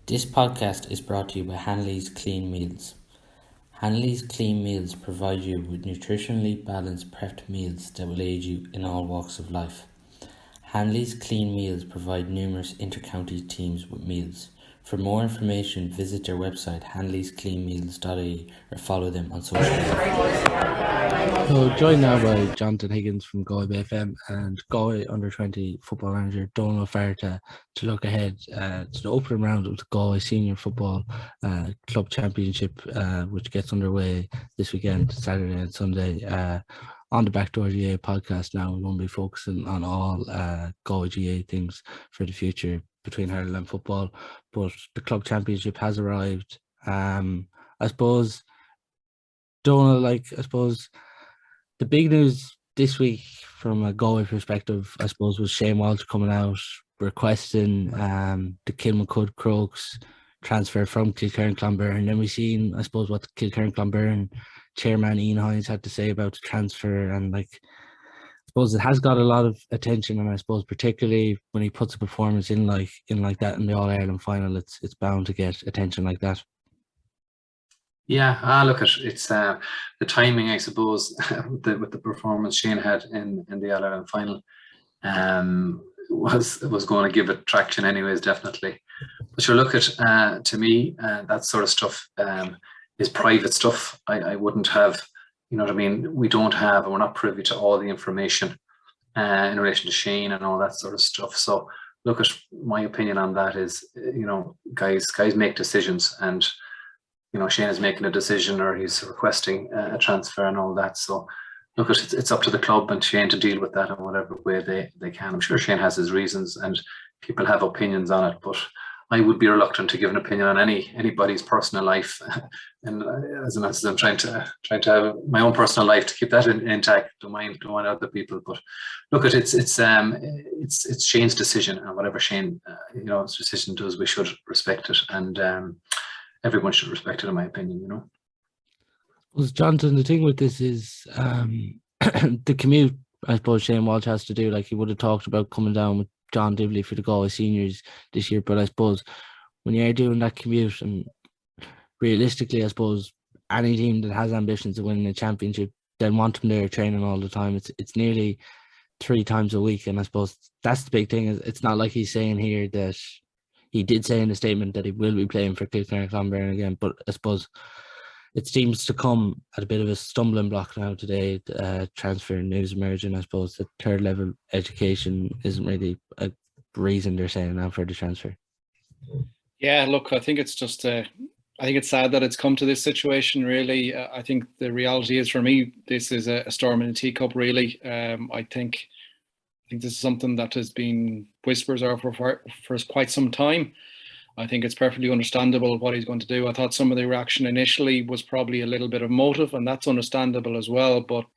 This podcast is brought to you by Hanley's Clean Meals. Hanley's Clean Meals provide you with nutritionally balanced prepped meals that will aid you in all walks of life. Hanley's Clean Meals provide numerous inter-county teams with meals. For more information, visit their website hanleyscleanmeals.ie or follow them on social media. So joined now by Jonathan Higgins from Galway FM and Galway Under-20 football manager Donal to look ahead to the opening round of the Galway Senior Football Club Championship, which gets underway this weekend, Saturday and Sunday. On the Backdoor GA podcast now, we're going to be focusing on all Galway GA things for the future between hurling and football. But the club championship has arrived. I suppose, Donal, the big news this week from a Galway perspective, I suppose, was Shane Walsh coming out requesting the Kilmacud Crokes transfer from Kilkerran-Clonberne. And then we seen, I suppose, what the Kilkerran-Clonberne chairman Ian Hines had to say about the transfer. And I suppose it has got a lot of attention. And I suppose particularly when he puts a performance in like that in the All-Ireland final, it's bound to get attention like that. Yeah, look, it's the timing, I suppose, with the performance Shane had in the All-Ireland final was going to give it traction anyways, definitely. But you look at, to me, that sort of stuff is private stuff. I wouldn't have, you know what I mean? We don't have, and we're not privy to all the information in relation to Shane and all that sort of stuff. So look, at my opinion on that is, you know, guys make decisions, and you know, Shane is making a decision or he's requesting a transfer and all that. So look, it's up to the club and Shane to deal with that in whatever way they can. I'm sure Shane has his reasons and people have opinions on it, but I would be reluctant to give an opinion on anybody's personal life. And as much as I'm trying to have my own personal life to keep that intact, don't mind other people. But look, it's Shane's decision, and whatever Shane, you know, his decision does, we should respect it. And everyone should respect it, in my opinion, you know. Well, Jonathan, the thing with this is the commute, I suppose Shane Walsh has to do. Like, he would have talked about coming down with John Dibley for the Galway seniors this year, but I suppose when you're doing that commute, and realistically, I suppose any team that has ambitions of winning a championship, then want him there training all the time. It's nearly 3 times a week, and I suppose that's the big thing. It's not like he's saying here that he did say in the statement that he will be playing for Kilkerran-Clonberne again, but I suppose it seems to come at a bit of a stumbling block now today. Transfer news emerging. I suppose that third level education isn't really a reason they're saying now for the transfer. Yeah, look, I think it's just I think it's sad that it's come to this situation, really. I think the reality is, for me, this is a storm in a teacup, really. I think this is something that has been whispers over for quite some time. I think it's perfectly understandable what he's going to do. I thought some of the reaction initially was probably a little bit of motive, and that's understandable as well. But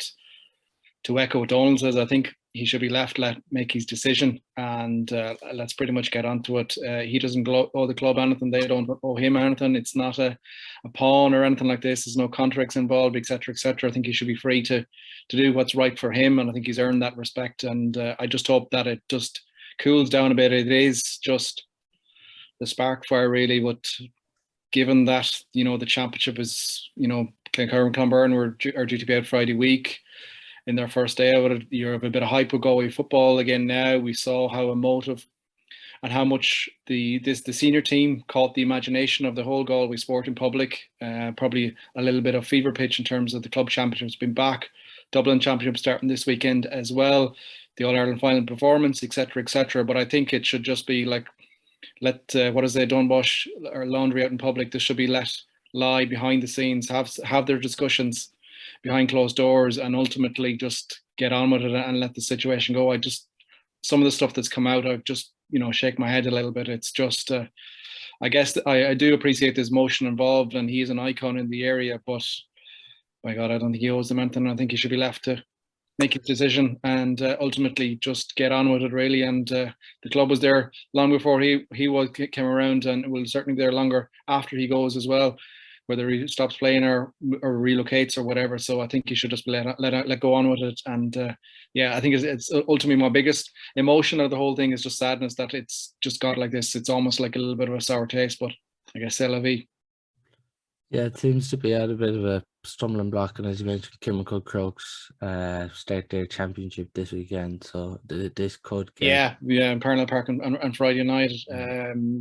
to echo what Donal says, I think he should be let make his decision, and let's pretty much get onto it. He doesn't owe the club anything; they don't owe him anything. It's not a pawn or anything like this. There's no contracts involved, etc., etc. I think he should be free to do what's right for him, and I think he's earned that respect. And I just hope that it just cools down a bit. It is just the spark fire, really. But given that, you know, the championship is, you know, Kilkerran-Clonberne are due to be out Friday week in their first day out, you have a bit of hype with Galway football again now. We saw how emotive and how much the senior team caught the imagination of the whole Galway sporting public. Probably a little bit of fever pitch in terms of the club championships being back. Dublin championship starting this weekend as well. The All-Ireland final performance, etc., etc. But I think it should just be like, don't wash our laundry out in public. This should be let lie behind the scenes, have their discussions behind closed doors, and ultimately just get on with it and let the situation go. Some of the stuff that's come out, I've just, you know, shake my head a little bit. It's just, I guess I do appreciate this motion involved, and he is an icon in the area, but my God, I don't think he owes them anything. I think he should be left to make his decision and ultimately just get on with it, really. And the club was there long before he came around, and will certainly be there longer after he goes as well. whether he stops playing or relocates or whatever. So I think he should just let go on with it. And I think it's ultimately my biggest emotion of the whole thing is just sadness that it's just got like this. It's almost like a little bit of a sour taste, but I guess c'est la vie. Yeah, it seems to be at a bit of a stumbling block, and as you mentioned, Kilmacud Crokes start their championship this weekend, so this could get... in Parnell Park on Friday night.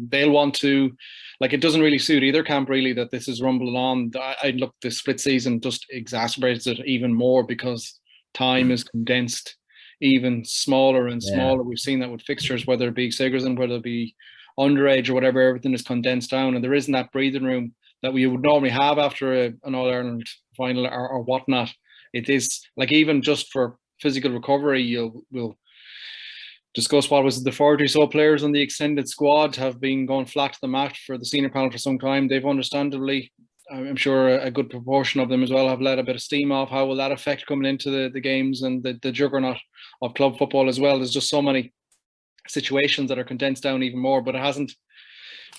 They'll want to, like, it doesn't really suit either camp really that this is rumbling on. I look, the split season just exacerbates it even more because time is condensed even smaller and smaller. We've seen that with fixtures, whether it be Sigerson, whether it be underage or whatever, everything is condensed down, and there isn't that breathing room that we would normally have after an All-Ireland final or whatnot. It is like, even just for physical recovery, we'll discuss what was the 40 or so players on the extended squad have been going flat to the mat for the senior panel for some time. They've understandably, I'm sure a good proportion of them as well, have let a bit of steam off. How will that affect coming into the games and the juggernaut of club football as well? There's just so many situations that are condensed down even more, but it hasn't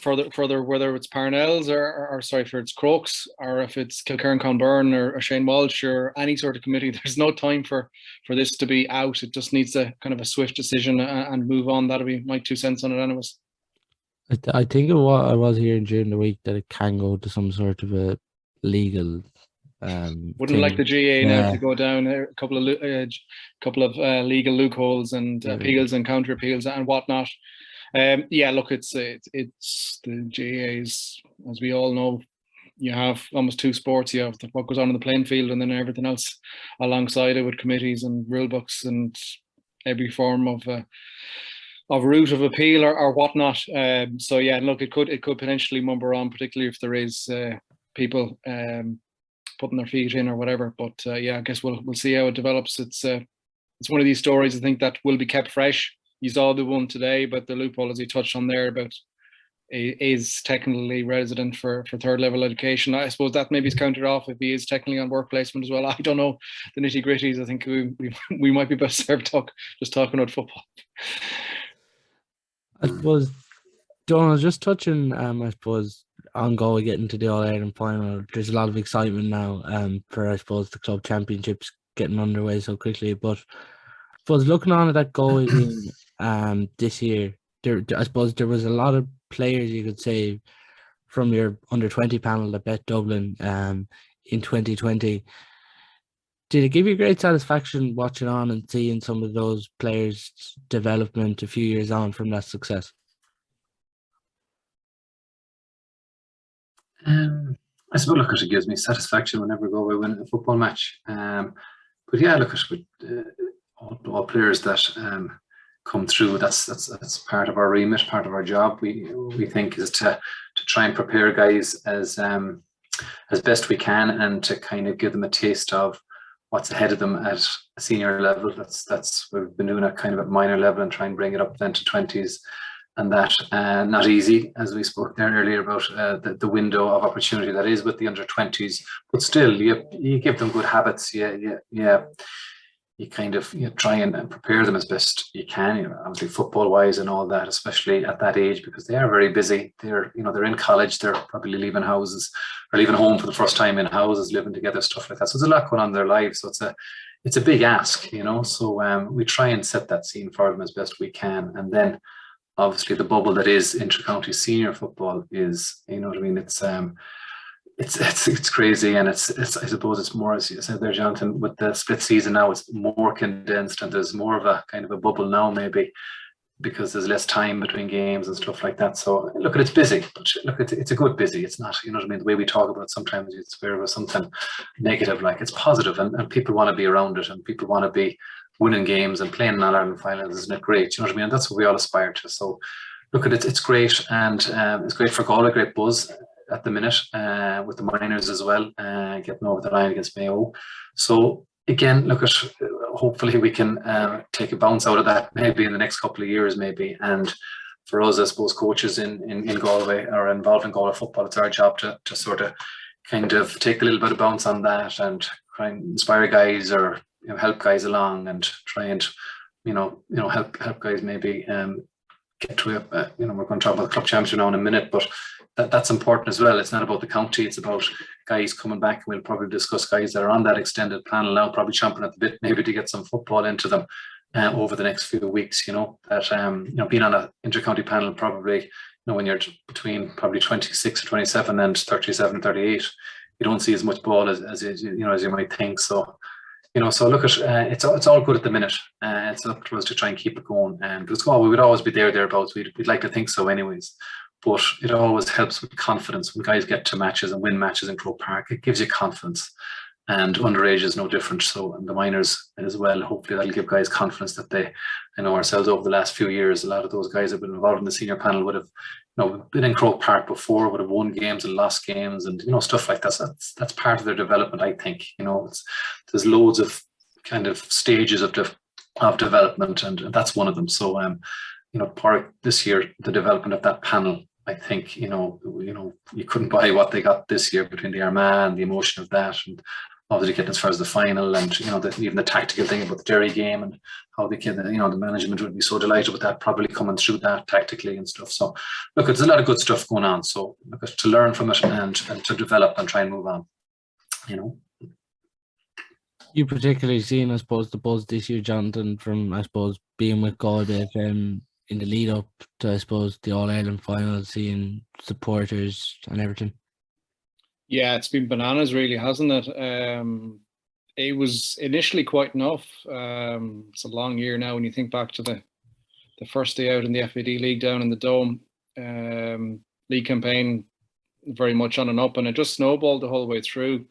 further whether it's Parnell's or if it's Crokes or if it's Kilkerran-Conburn or Shane Walsh or any sort of committee. There's no time for this to be out. It just needs a kind of a swift decision and move on. That'll be my 2 cents on it anyways. I think of what I was hearing during the week that it can go to some sort of a legal wouldn't thing. like the GA now to go down a couple of legal loopholes and appeals and counter appeals and whatnot. Look, it's the GAAs, as we all know. You have almost 2 sports. You have what goes on in the playing field, and then everything else alongside it with committees and rule books and every form of route of appeal or whatnot. Look, it could potentially mumble on, particularly if there is people putting their feet in or whatever. But I guess we'll see how it develops. It's one of these stories I think that will be kept fresh. You saw the one today, but the loophole, as you touched on there, about is technically resident for third level education. I suppose that maybe is counted off if he is technically on work placement as well. I don't know the nitty gritties. I think we might be best served just talking about football. I suppose, Donal, just touching, I suppose, on Galway getting to the All-Ireland final. There's a lot of excitement now for, I suppose, the club championships getting underway so quickly. But I suppose looking on at that Galway team this year, I suppose there was a lot of players, you could say, from your under-20 panel that bet Dublin in 2020. Did it give you great satisfaction watching on and seeing some of those players' development a few years on from that success? I suppose, look, it gives me satisfaction whenever Galway win a football match. But yeah, look, all players that come through, that's part of our remit, part of our job. We think is to try and prepare guys as best we can, and to kind of give them a taste of what's ahead of them at a senior level. That's we've been doing at kind of at minor level and try and bring it up then to 20s, and that not easy, as we spoke there earlier about the window of opportunity that is with the under 20s. But still, you give them good habits. You kind of try and prepare them as best you can. Obviously football wise and all that, especially at that age, because they are very busy. They're in college. They're probably leaving houses or leaving home for the first time in houses, living together, stuff like that. So there's a lot going on in their lives. So it's a big ask, So we try and set that scene for them as best we can, and then obviously the bubble that is inter-county senior football is, it's crazy, and it's I suppose it's more, as you said there, Jonathan, with the split season now, it's more condensed, and there's more of a kind of a bubble now, maybe because there's less time between games and stuff like that. So look, it's busy, but look, it's a good busy. It's not, the way we talk about it, sometimes it's very of something negative. Like, it's positive, and people want to be around it, and people want to be winning games and playing in All-Ireland finals. Isn't it great? And that's what we all aspire to. So look, it's great, and it's great for Galway, great buzz at the minute with the minors as well, getting over the line against Mayo. So again, look, hopefully we can take a bounce out of that maybe in the next couple of years, maybe. And for us, I suppose, coaches in Galway or involved in Galway football, it's our job to sort of kind of take a little bit of bounce on that and try and inspire guys, or help guys along, and try and help guys maybe get to we're going to talk about the club championship now in a minute, but that's important as well. It's not about the county, it's about guys coming back. We'll probably discuss guys that are on that extended panel now, probably chomping at the bit maybe to get some football into them over the next few weeks. That being on an intercounty panel probably, when you're between probably 26 or 27 and 37, 38, you don't see as much ball as you might think. So so look at it's all good at the minute. It's up to us to try and keep it going. Because we would always be thereabouts. We'd like to think so, anyways. But it always helps with confidence when guys get to matches and win matches in Croke Park. It gives you confidence, and underage is no different. So, and the minors as well. Hopefully, that'll give guys confidence that they. I know ourselves over the last few years, a lot of those guys have been involved in the senior panel would have, been in Croke Park before, would have won games and lost games, and stuff like that. So that's part of their development, I think. There's loads of kind of stages of development, and that's one of them. So, Pádraig this year, the development of that panel, I think, you couldn't buy what they got this year between the Armagh and the emotion of that, and obviously getting as far as the final, and even the tactical thing about the Derry game and how the management would be so delighted with that, probably coming through that tactically and stuff. So look, it's a lot of good stuff going on. So look, to learn from it and to develop and try and move on. You particularly seen, I suppose, the buzz this year, Jonathan, from I suppose being with Galway FM in the lead up to, I suppose, the All Ireland final, seeing supporters and everything. Yeah, it's been bananas, really, hasn't it? It was initially quite enough. It's a long year now when you think back to the first day out in the FAD League down in the Dome. League campaign very much on and up, and it just snowballed the whole way through.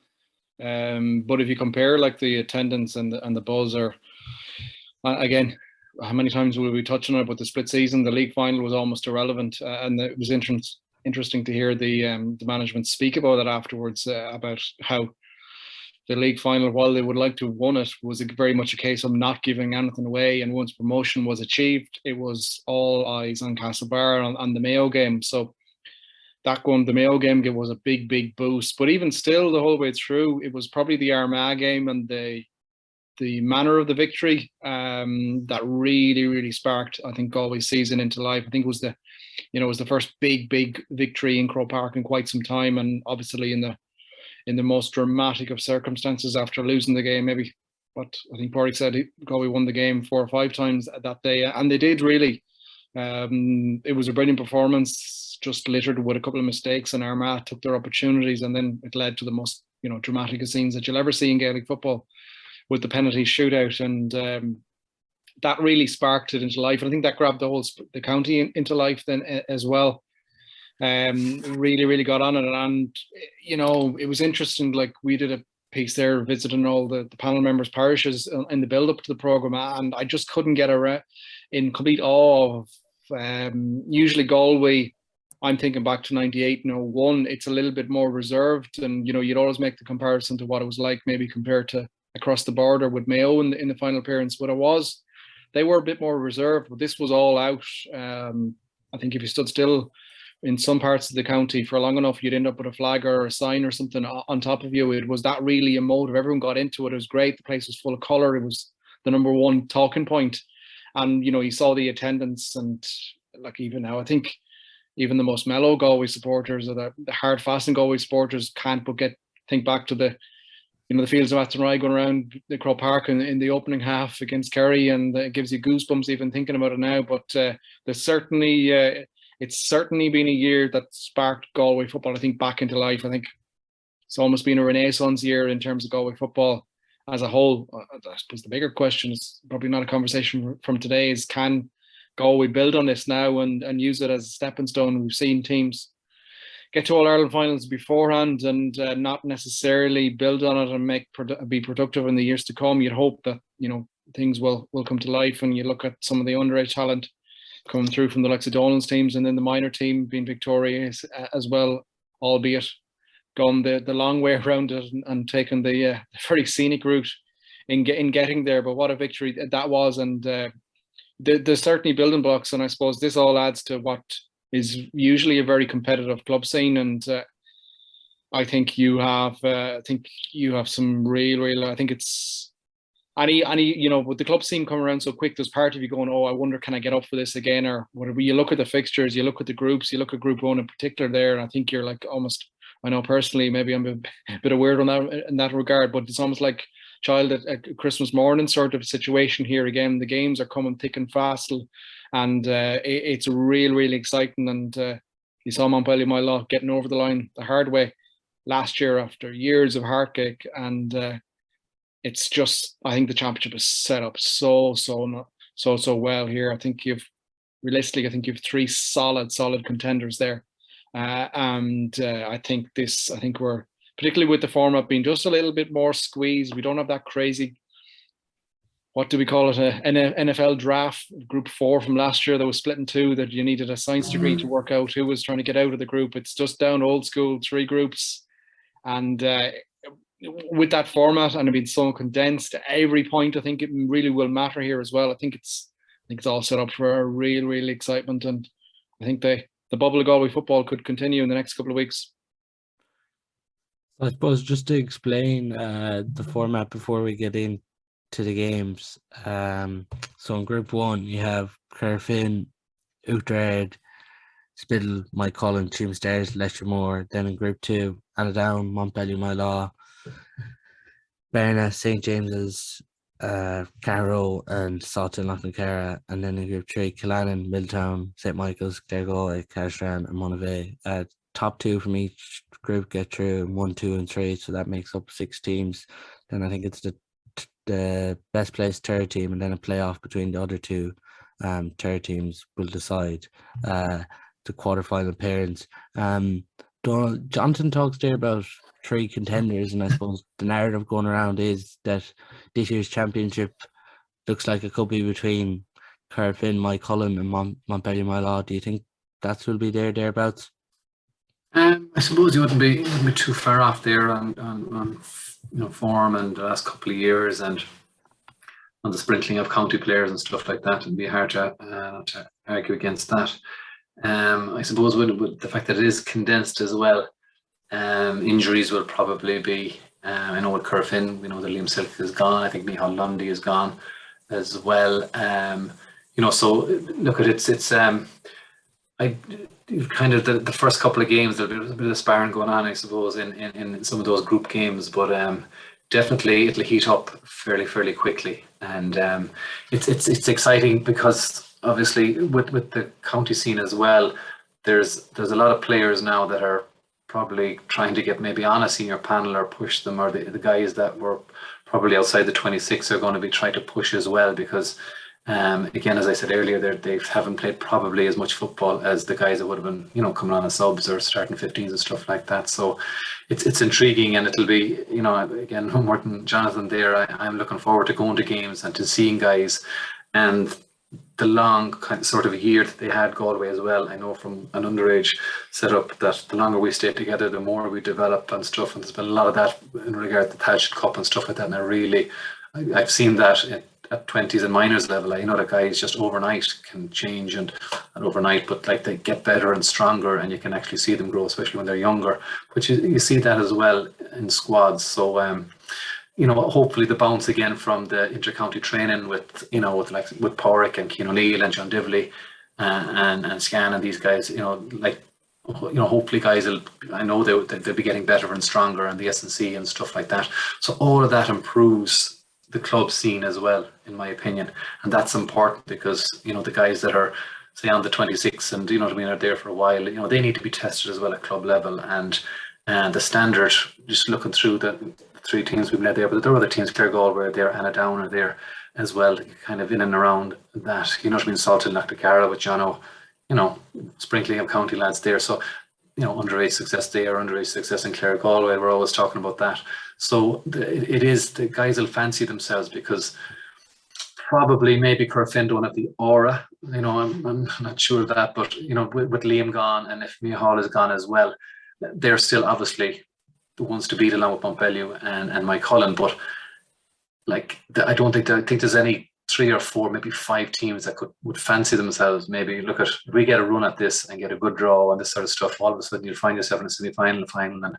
But if you compare like the attendance and the buzz, or again, how many times will we be touching on it? But the split season, the league final was almost irrelevant, and it was interesting to hear the management speak about it afterwards, about how the league final, while they would like to have won it, was very much a case of not giving anything away. And once promotion was achieved, it was all eyes on Castlebar on the Mayo game. So the Mayo game was a big boost. But even still, the whole way through, it was probably the Armagh game and the manner of the victory that really sparked, I think, Galway's season into life. I think it was the first big victory in Croke Park in quite some time, and obviously in the most dramatic of circumstances after losing the game. Maybe what I think Pádraig said, Galway won the game 4 or 5 times that day, and they did really. It was a brilliant performance, just littered with a couple of mistakes, and Armagh took their opportunities, and then it led to the most dramatic of scenes that you'll ever see in Gaelic football, with the penalty shootout, and that really sparked it into life. And I think that grabbed the county into life then as well. Really got on it, and it was interesting. Like, we did a piece there visiting all the panel members' parishes in the build up to the program, and I just couldn't get in complete awe of usually Galway. I'm thinking back to 98 and 01, it's a little bit more reserved, and you'd always make the comparison to what it was like maybe compared to across the border with Mayo in the final appearance. But they were a bit more reserved, but this was all out. I think if you stood still in some parts of the county for long enough, you'd end up with a flag or a sign or something on top of you. It was that really emotive. Everyone got into it. It was great. The place was full of colour. It was the number one talking point. And, you saw the attendance, and like even now, I think even the most mellow Galway supporters, or the hard fasting Galway supporters, can't but think back to the fields of Athenry going around the Croke Park in the opening half against Kerry, and it gives you goosebumps even thinking about it now. But there's certainly it's certainly been a year that sparked Galway football, I think, back into life. I think it's almost been a renaissance year in terms of Galway football as a whole. I suppose the bigger question is probably not a conversation from today, is can Galway build on this now and use it as a stepping stone? We've seen teams get to All Ireland finals beforehand and not necessarily build on it and be productive in the years to come. You'd hope that things will come to life, and you look at some of the underage talent coming through from the likes of Donal's teams, and then the minor team being victorious as well, albeit gone the long way around it and taken the very scenic route in getting there. But what a victory that was, and there's certainly building blocks, and I suppose this all adds to what is usually a very competitive club scene. And I think you have some real. I think it's you know, with the club scene coming around so quick, there's part of you going, oh, I wonder, can I get up for this again, or whatever. You look at the fixtures, you look at the groups, you look at Group 1 in particular there, and I think you're like almost, I know personally, maybe I'm a bit of weird on that in that regard, but it's almost like child at Christmas morning sort of situation here again. The games are coming thick and fast, and it's really exciting. And you saw Mountbellew, Moylough getting over the line the hard way last year after years of heartache, and it's just, I think the championship is set up so well here. I think you've three solid contenders there, and I think we're, particularly with the format being just a little bit more squeezed. We don't have that crazy, what do we call it, an NFL draft Group 4 from last year that was split in two, that you needed a science degree to work out who was trying to get out of the group. It's just down old school, 3 groups, and with that format and it being so condensed, every point, I think it really will matter here as well. I think it's all set up for a real excitement, and I think the bubble of Galway football could continue in the next couple of weeks. I suppose just to explain the format before we get into the games. So in Group 1 you have Corofin, Oughterard, Spittle, Moycullen, Stars, Leicester. Then in Group 2, Annaghdown, Mountbellew, Moylough, Berna, St James's, Carrow and Salthill, Annaghdown. And then in Group 3, Killannon, Milltown, St Michael's, Galway, Carstran and Moylough. Top 2 from each group get through, 1, 2 and 3, so that makes up 6 teams. Then I think it's the best placed third team, and then a playoff between the other 2 third teams will decide the quarterfinal appearance. Donal, Jonathan talks there about 3 contenders, and I suppose the narrative going around is that this year's championship looks like it could be between Corofin, Moycullen and Mountbellew, Moylough. Do you think that will be thereabouts? I suppose you wouldn't be too far off there on form and the last couple of years, and on the sprinkling of county players and stuff like that. It'd be hard to argue against that. I suppose with the fact that it is condensed as well, injuries will probably be. I know with Corofin, we know that Liam Silk is gone. I think Micheál Lundy is gone as well. So look at it's kind of the first couple of games, there'll be a bit of sparring going on, I suppose, in some of those group games, but definitely it'll heat up fairly quickly, and it's exciting because obviously with the county scene as well, there's a lot of players now that are probably trying to get maybe on a senior panel or push them, or the guys that were probably outside the 26 are going to be trying to push as well, because again, as I said earlier, they haven't played probably as much football as the guys that would have been, coming on as subs or starting 15s and stuff like that. So it's intriguing, and it'll be, again, no more than Jonathan there. I'm looking forward to going to games and to seeing guys, and the long kind of sort of year that they had Galway as well. I know from an underage setup that the longer we stay together, the more we develop and stuff. And there's been a lot of that in regard to the Tailteann Cup and stuff like that. And I've seen that at 20s and minors level. I know that guys just overnight can change and overnight, but like they get better and stronger, and you can actually see them grow, especially when they're younger. But you see that as well in squads. So hopefully the bounce again from the intercounty training with Porrick and Cian O'Neill and John Divley and Scan and these guys, hopefully guys they'll be getting better and stronger, and the S&C and stuff like that. So all of that improves the club scene as well, in my opinion, and that's important because the guys that are say on the 26 and are there for a while, they need to be tested as well at club level, and the standard, just looking through the 3 teams we've led there, but there are other teams, Clare Galway are there, Annaghdown are there as well, kind of in and around that, Salthill, Annaghdown with Jono, sprinkling of county lads there. So underage success there, underage success in Clare Galway, we're always talking about that. So it is, the guys will fancy themselves, because probably maybe Corofin don't have the aura, I'm not sure of that, but with Liam gone, and if Micheál is gone as well, they're still obviously the ones to beat, along with Mountbellew and Moycullen. But I think there's any 3 or 4, maybe 5 teams that would fancy themselves. Maybe look at, if we get a run at this and get a good draw and this sort of stuff, all of a sudden you'll find yourself in a semi-final, final, and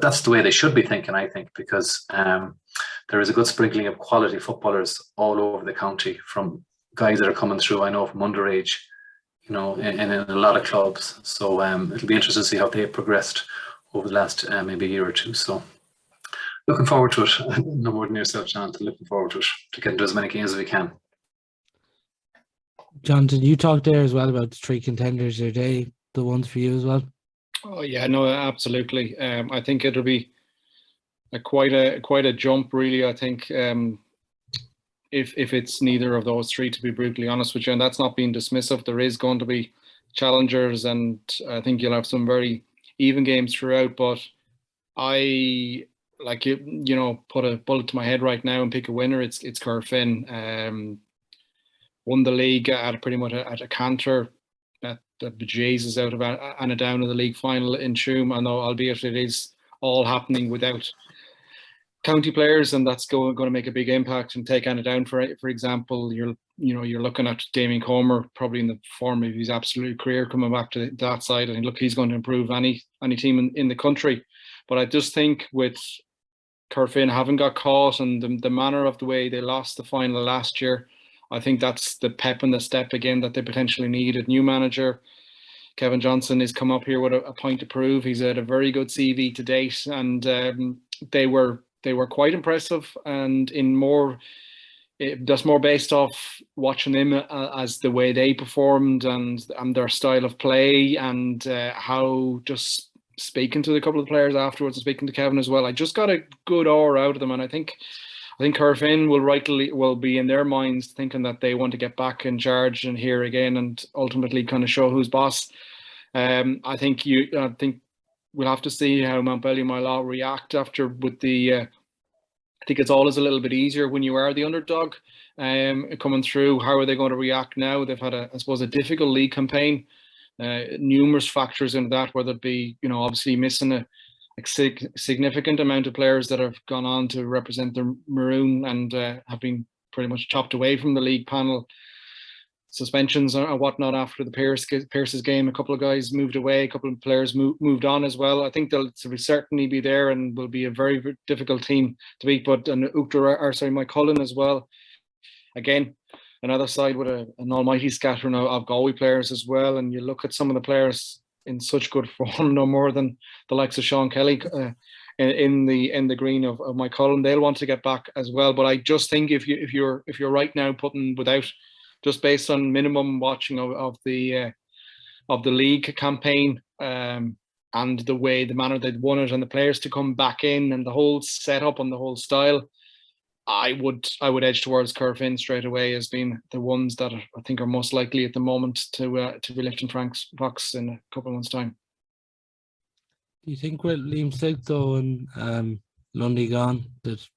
that's the way they should be thinking, I think, because there is a good sprinkling of quality footballers all over the county, from guys that are coming through, I know, from underage, you know, in a lot of clubs. So it'll be interesting to see how they progressed over the last maybe year or two. So looking forward to it. No more than yourself, Jonathan. Looking forward to it, to get into as many games as we can. Jonathan, you talked there as well about the 3 contenders. Are they the ones for you as well? Oh yeah, no, absolutely. I think it'll be quite a jump, really. I think if it's neither of those 3, to be brutally honest with you, and that's not being dismissive. There is going to be challengers, and I think you'll have some very even games throughout. But I like you know, put a bullet to my head right now and pick a winner. It's Corofin. Won the league at pretty much at a canter. The bejesus out of Annaghdown in the league final in Tuam. I know, albeit it is all happening without county players, and that's going to make a big impact. And take Annaghdown for example, you're looking at Damien Comer, probably in the form of his absolute career, coming back to that side. And look, he's going to improve any team in the country. But I just think with Corofin having got caught, and the manner of the way they lost the final last year, I think that's the pep and the step again that they potentially need. A new manager, Kevin Johnson, has come up here with a point to prove. He's had a very good CV to date, and they were quite impressive. And that's more based off watching them as the way they performed and their style of play, and how, just speaking to a couple of the players afterwards and speaking to Kevin as well, I just got a good aura out of them. And I think Corofin will be in their minds thinking that they want to get back in charge and here again, and ultimately kind of show who's boss. I think we'll have to see how Mountbellew, Moylough react after with the. I think it's always a little bit easier when you are the underdog coming through. How are they going to react now? They've had I suppose, a difficult league campaign. Numerous factors in that, whether it be, obviously missing a significant amount of players that have gone on to represent the Maroon and have been pretty much chopped away from the league panel. Suspensions and whatnot after the Pierce's game. A couple of guys moved away, a couple of players moved on as well. I think they'll certainly be there and will be a very, very difficult team to beat. But Moycullen as well. Again, another side with an almighty scattering of Galway players as well. And you look at some of the players in such good form, no more than the likes of Sean Kelly in the green of Moycullen. They'll want to get back as well. But I just think if you're right now putting without, just based on minimum watching of the league campaign and the manner they'd won it, and the players to come back in, and the whole setup and the whole style, I would edge towards Corofin straight away as being the ones that I think are most likely at the moment to be lifting Frank's box in a couple of months' time. Do you think with Liam Silk though and Lundy gone that?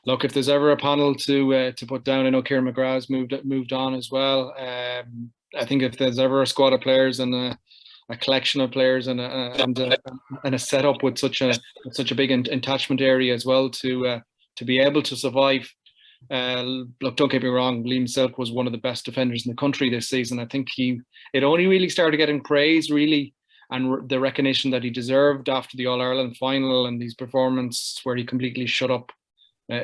Look, if there's ever a panel to put down, I know Kieran McGrath's moved on as well. I think if there's ever a squad of players and a collection of players and a setup with such a big attachment area as well to be able to survive. Look, don't get me wrong, Liam Silk was one of the best defenders in the country this season. I think it only really started getting praise, really, and the recognition that he deserved after the All-Ireland final and his performance where he completely shut up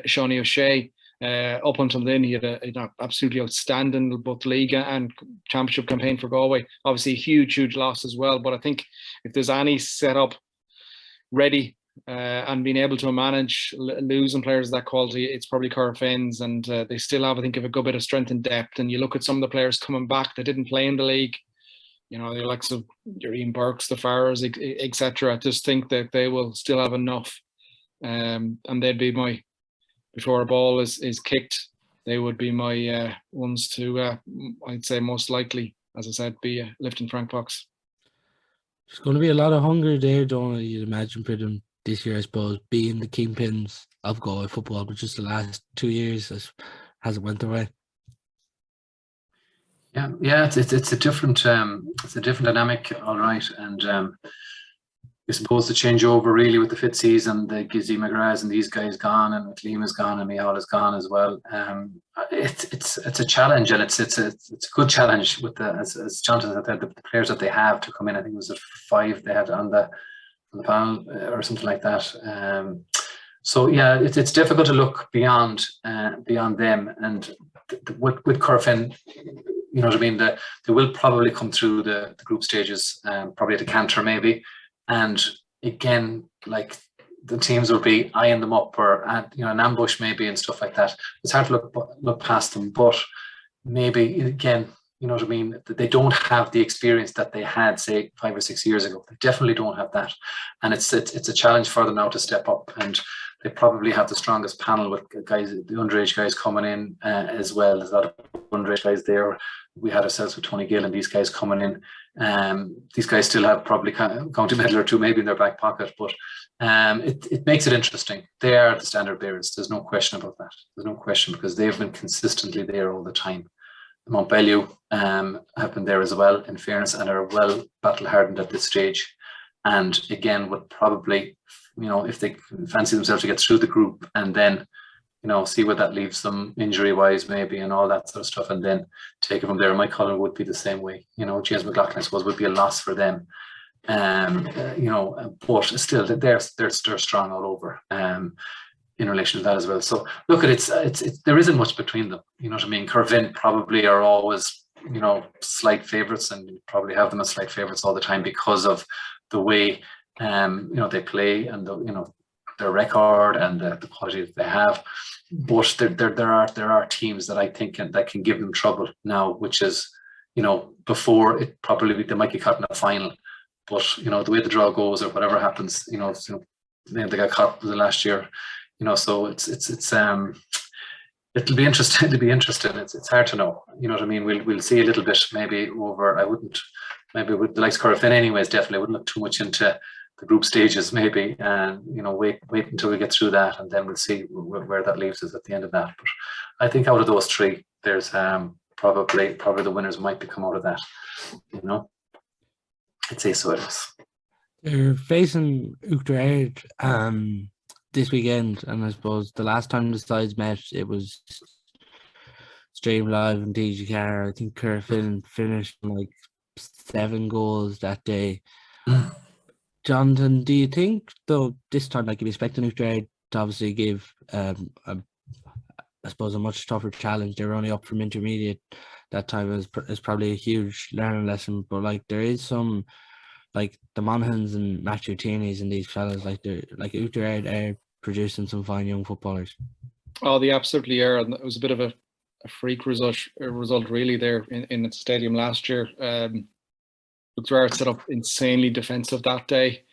Shawnee O'Shea. Up until then, he had an absolutely outstanding both league and championship campaign for Galway. Obviously, a huge loss as well. But I think if there's any setup ready and being able to manage losing players of that quality, it's probably Corofin's, and they still have, I think, a good bit of strength and depth. And you look at some of the players coming back that didn't play in the league, the likes of your Ian Burks, the Farrers, etc. I just think that they will still have enough, and they'd be before a ball is kicked, they would be my ones to, I'd say most likely, as I said, be lifting Frank box. There's going to be a lot of hunger there, Donal, you'd imagine, for them this year, I suppose, being the kingpins of Galway football, but just the last 2 years hasn't went their way. Yeah, it's a different dynamic, all right, and I suppose the changeover really with the fifth season, the Gizzy McGraths and these guys gone, and McLean is gone, and Miall is gone as well. It's a challenge, and it's a good challenge with as Jonathan said, the players that they have to come in. I think it was 5 they had on the panel or something like that. So yeah, it's difficult to look beyond them, and with Corofin, you know what I mean. They will probably come through the group stages, probably at a canter maybe, and again, like, the teams will be eyeing them up, or an ambush maybe and stuff like that. It's hard to look past them, but maybe again, you know what I mean, they don't have the experience that they had, say, 5 or 6 years ago. They definitely don't have that, and it's a challenge for them now to step up. And they probably have the strongest panel with guys, the underage guys coming in as well. There's a lot of underage guys there. We had ourselves with Tony Gill and these guys coming in. These guys still have probably county medal or two maybe in their back pocket, but it makes it interesting. They are the standard bearers. There's no question about that. There's no question, because they've been consistently there all the time. Mountbellew have been there as well, in fairness, and are well battle hardened at this stage. And again, would probably, if they fancy themselves to get through the group, and then, see where that leaves them injury wise maybe, and all that sort of stuff, and then take it from there. Moycullen would be the same way. James McLaughlin, I suppose, would be a loss for them. But still, they're strong all over. In relation to that as well. So look, it's there isn't much between them. You know what I mean? Corofin probably are always, slight favourites, and probably have them as slight favourites all the time because of the way they play, and their record, and the quality that they have. But there are teams that I think that can give them trouble now, which is, before it probably they might get caught in a final, but the way the draw goes or whatever happens, they got caught the last year. So it's it'll be interesting. It'll be interesting. It's hard to know. You know what I mean? We'll see a little bit maybe over. I wouldn't, maybe with the likes of Corofin anyways. Definitely wouldn't look too much into the group stages maybe, and wait until we get through that, and then we'll see where that leaves us at the end of that. But I think out of those three, there's probably the winners might come out of that. I'd say so. It is. They're facing Oughterard this weekend, and I suppose the last time the sides met, it was streamed live on DGCar. I think Corofin finished like 7 goals that day. Jonathan, do you think, though, this time, like, you'd expect Oughterard to obviously give I suppose a much tougher challenge? They were only up from intermediate that time. Is probably a huge learning lesson, but like, there is some, like, the Monaghan's and Matthew Tierney's and these fellas, like Oughterard are producing some fine young footballers. Oh, they absolutely are, and it was a bit of a freak result really there in the stadium last year. Oughterard set up insanely defensive that day.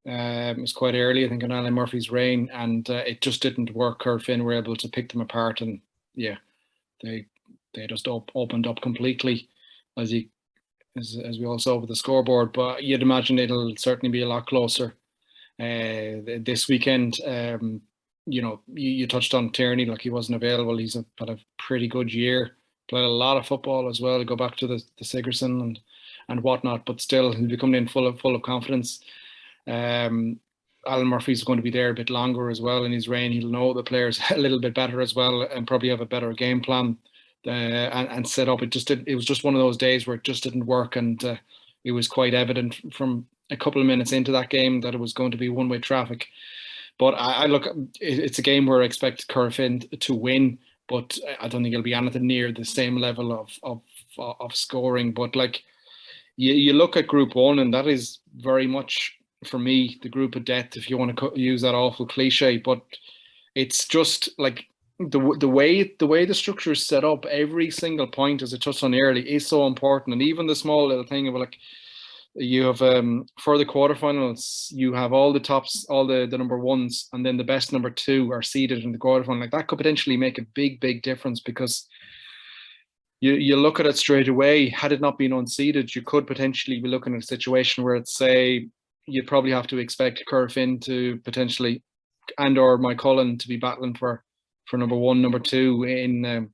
It was quite early, I think, on Alan Murphy's reign, and it just didn't work. Corofin were able to pick them apart, and yeah, they just opened up completely, as we all saw with the scoreboard. But you'd imagine it'll certainly be a lot closer this weekend. You touched on Tierney, like, he wasn't available. He's had a pretty good year, played a lot of football as well. Go back to the Sigerson and whatnot, but still he'll be coming in full of confidence. Alan Murphy's going to be there a bit longer as well in his reign. He'll know the players a little bit better as well, and probably have a better game plan and set up. It was just one of those days where it just didn't work, and it was quite evident from a couple of minutes into that game that it was going to be one-way traffic. But I look, it's a game where I expect Corofin to win, but I don't think it'll be anything near the same level of scoring. But like, you look at Group 1, and that is very much, for me, the group of death, if you want to use that awful cliche. But it's just like the way the structure is set up. Every single point, as I touched on early, is so important. And even the small little thing of, like, you have for the quarterfinals, you have all the tops, all the number ones, and then the best number 2 are seeded in the quarterfinal. Like, that could potentially make a big difference, because you look at it straight away. Had it not been unseeded, you could potentially be looking at a situation where, it's, say, you'd probably have to expect Corofin to potentially, and/or Moycullen, to be battling for number 1, number 2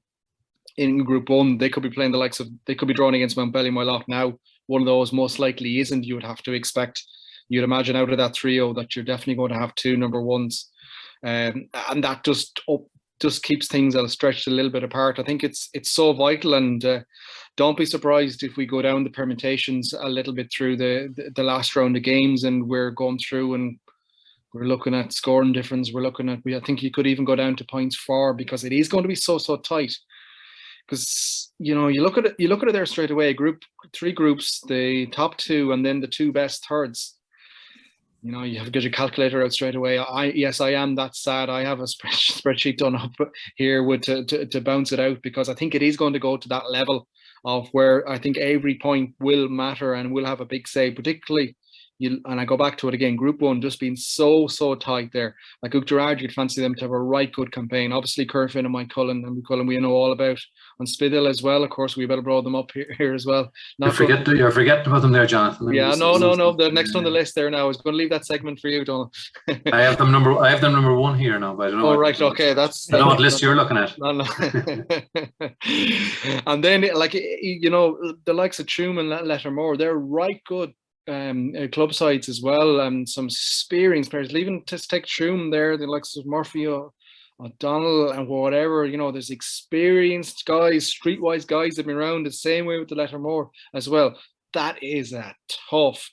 in Group 1. They could be playing the likes of, they could be drawing against Mountbellew, Moylough now. One of those most likely isn't. You would have to expect, you'd imagine, out of that trio, that you're definitely going to have 2 number 1s, and that just keeps things stretched a little bit apart. I think it's so vital, and don't be surprised if we go down the permutations a little bit through the last round of games, and we're going through We're looking at scoring difference. We're looking at, I think you could even go down to points for, because it is going to be so tight. Because you look at it there straight away. Three groups, the top two, and then the two best thirds. You have to get your calculator out straight away. I am that sad. I have a spreadsheet done up here to bounce it out, because I think it is going to go to that level of where I think every point will matter and will have a big say, particularly. And I go back to it again, Group 1 just being so tight there. Like Oughterard, you'd fancy them to have a right good campaign. Obviously, Corofin and Moycullen we know all about. On Salthill as well, of course, we better blow them up here as well. You're forgetting about them there, Jonathan. Yeah, no. The next on the list there now. I was going to leave that segment for you, Donal. I have them number 1 here now, but I don't know. Oh, right, okay. I don't know what list you're looking at. No. And then, the likes of Tuam and Lettermore, they're right good club sides as well, and some experienced players. Even to take Tuam there, the likes of Murphy or Donal and whatever, there's experienced guys, streetwise guys that have been around. The same way with the Lettermore as well. That is a tough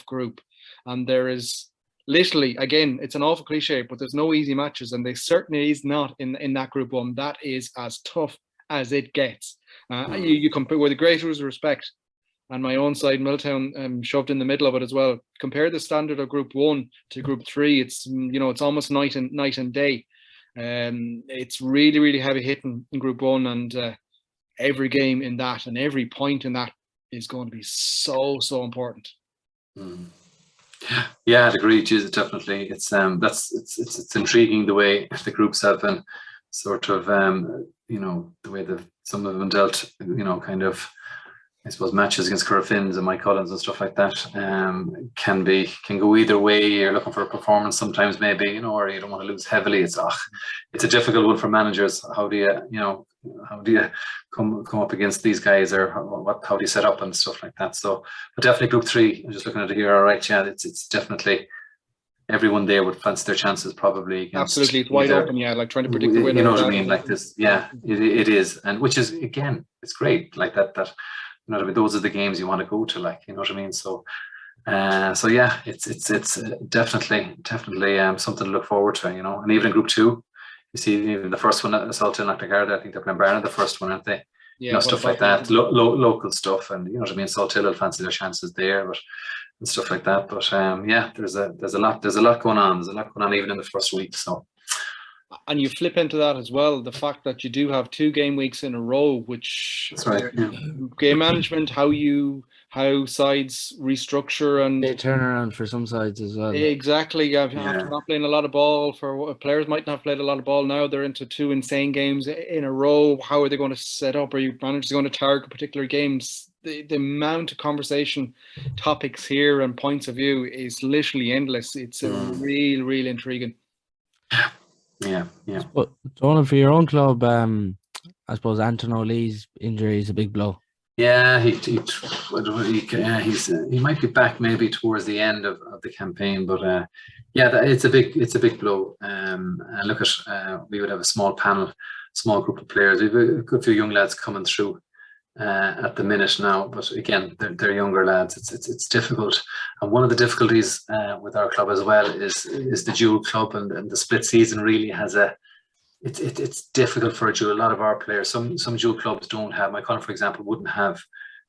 group, and there is literally, again, it's an awful cliche, but there's no easy matches, and they certainly is not in that Group 1. That is as tough as it gets. You compare with the greatest respect. And my own side, Milltown, shoved in the middle of it as well. Compare the standard of Group 1 to Group 3. It's it's almost night and day. It's really heavy hitting in Group 1, and every game in that and every point in that is going to be so important. Yeah, I'd agree. Jesus, definitely. It's it's intriguing the way the groups have been sort of the way that some of them dealt. Kind of. I suppose matches against Corofins and Moycullens and stuff like that can go either way. You're looking for a performance sometimes, maybe, or you don't want to lose heavily. It's a difficult one for managers. How do you come up against these guys, or how do you set up and stuff like that? So, but definitely Group 3. I'm just looking at it here. All right, yeah, it's definitely everyone there would fancy their chances probably. Absolutely, it's wide open. Yeah, like trying to predict the winner. You know what I mean? Like this, yeah, it is, and which is again, it's great. Like that. You know what I mean? Those are the games you want to go to, like, you know what I mean? So yeah, it's definitely something to look forward to, And even in Group 2, you see even the first one, Salthill and Annaghdown, I think they're playing Barna the first one, aren't they? Yeah, stuff like that, local stuff, and you know what I mean. Salthill will fancy their chances there, and stuff like that. But yeah, there's a lot going on. There's a lot going on even in the first week. So. And you flip into that as well, the fact that you do have 2 game weeks in a row, which that's right. Yeah. Game management, how sides restructure and they turn around for some sides as well. Exactly. After not playing a lot of ball, for players might not have played a lot of ball now, they're into 2 insane games in a row. How are they going to set up? Are you managers going to target particular games? The amount of conversation topics here and points of view is literally endless. It's real intriguing. Yeah. But Donal, for your own club, I suppose Anton O'Lee's injury is a big blow. Yeah, he might be back maybe towards the end of the campaign, but it's a big blow. And look at we would have a small group of players. We have a good few young lads coming through at the minute now, but again, they're younger lads. It's difficult, and one of the difficulties with our club as well is the dual club, and the split season really has it's difficult for a lot of our players. Some dual clubs don't have. Moycullen, for example, wouldn't have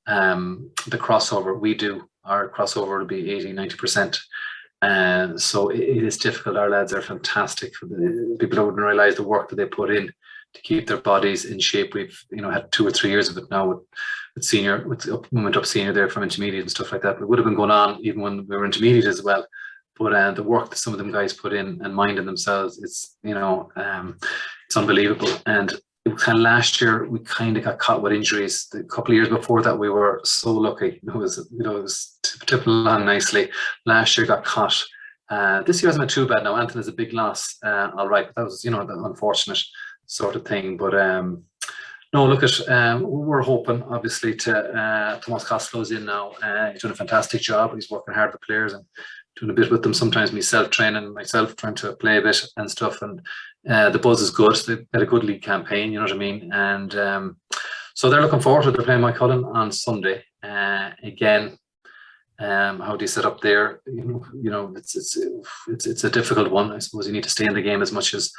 the crossover. We do. Our crossover will be 80-90%. So it is difficult. Our lads are fantastic. For the people who wouldn't realise the work that they put in to keep their bodies in shape. We've had 2 or 3 years of it now with senior, we went up senior there from intermediate and stuff like that. But it would have been going on even when we were intermediate as well. But the work that some of them guys put in and mind in themselves, it's unbelievable. And kind of last year we kind of got caught with injuries. A couple of years before that we were so lucky. It was tipping along nicely. Last year got caught. This year hasn't been too bad now. Anton is a big loss. All right, but that was the unfortunate sort of thing. But no, look at we're hoping obviously to Thomas Costello's in now. He's doing a fantastic job. He's working hard with the players and doing a bit with them. Sometimes myself trying to play a bit and stuff. And the buzz is good. They've had a good league campaign. You know what I mean? And so they're looking forward to it. They're playing Moycullen on Sunday. Again, How do you set up there? It's a difficult one. I suppose you need to stay in the game as much as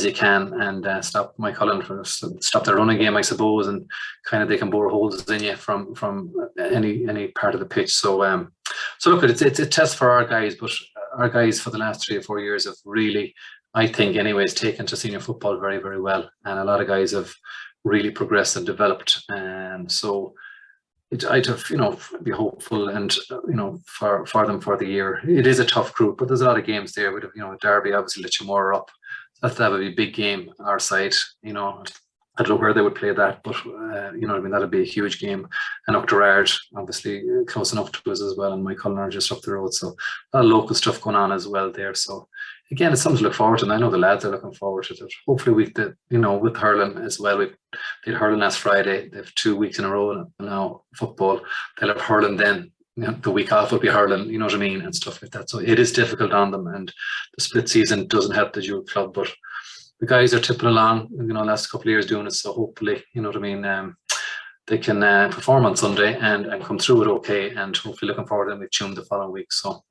you can and stop Moycullen stop their running game, I suppose, and kind of they can bore holes in you from any part of the pitch. So look, it's a test for our guys, but our guys for the last 3 or 4 years have really, I think, anyways, taken to senior football very, very well, and a lot of guys have really progressed and developed, and so. I'd have, be hopeful and, for them for the year. It is a tough group, but there's a lot of games there. We'd have, Derby obviously Litchmore up. That would be a big game our side. I don't know where they would play that, but that'd be a huge game. And Oughterard, obviously close enough to us as well, and Moycullen are just up the road. So a lot of local stuff going on as well there. So again, it's something to look forward to, and I know the lads are looking forward to it. Hopefully with hurling as well. They had hurling last Friday. They have 2 weeks in a row now football. They'll have hurling then. The week off will be hurling, you know what I mean, and stuff like that. So it is difficult on them, and the split season doesn't help the dual club, but the guys are tipping along, last couple of years doing it. So hopefully, they can perform on Sunday and come through it okay, and hopefully looking forward to Tuam the following week. So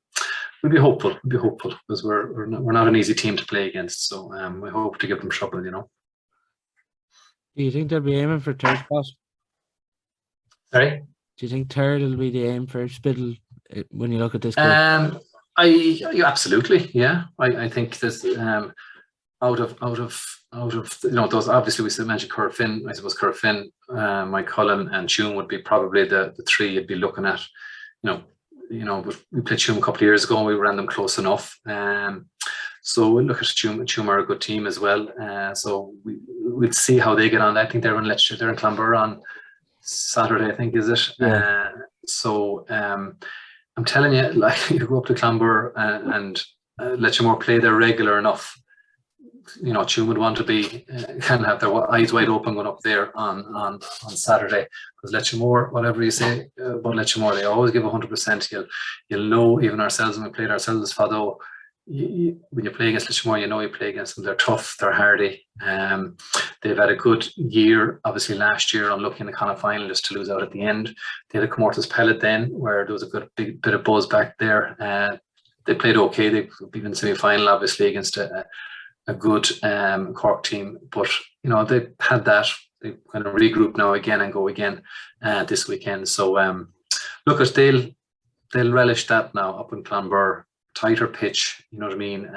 we'll be hopeful because we're not an easy team to play against. So we hope to give them trouble, Do you think they'll be aiming for third spot? Sorry? Do you think third will be the aim for Spittle when you look at this? Absolutely, yeah. I think this out of those, obviously we mentioned Corofin. I suppose Corofin, Moycullen and Tuam would be probably the 3 you'd be looking at. We played Tuam a couple of years ago and we ran them close enough. So we'll look at Tuam. Tuam are a good team as well. So we'll see how they get on. I think they're in Clonbur on Saturday, I think, is it? Yeah. I'm telling you, like, you go up to Clonbur and Letchmore play their regular enough. Tuam would want to be kind of have their eyes wide open going up there on Saturday, because Letchmore, whatever you say about Letchmore, they always give 100%. You'll know, even ourselves when we played ourselves as Fado, when you play against Litchmore, you play against them. They're tough, they're hardy. They've had a good year. Obviously, last year, unlucky in the Connacht final just to lose out at the end. They had a Comortas Pellet then, where there was a good big bit of buzz back there. They played okay. They beat in the semi-final, obviously, against a good Cork team. But they had that. They kind of regroup now again and go again this weekend. So look, they'll relish that now up in Clonbur. Tighter pitch, you know what I mean?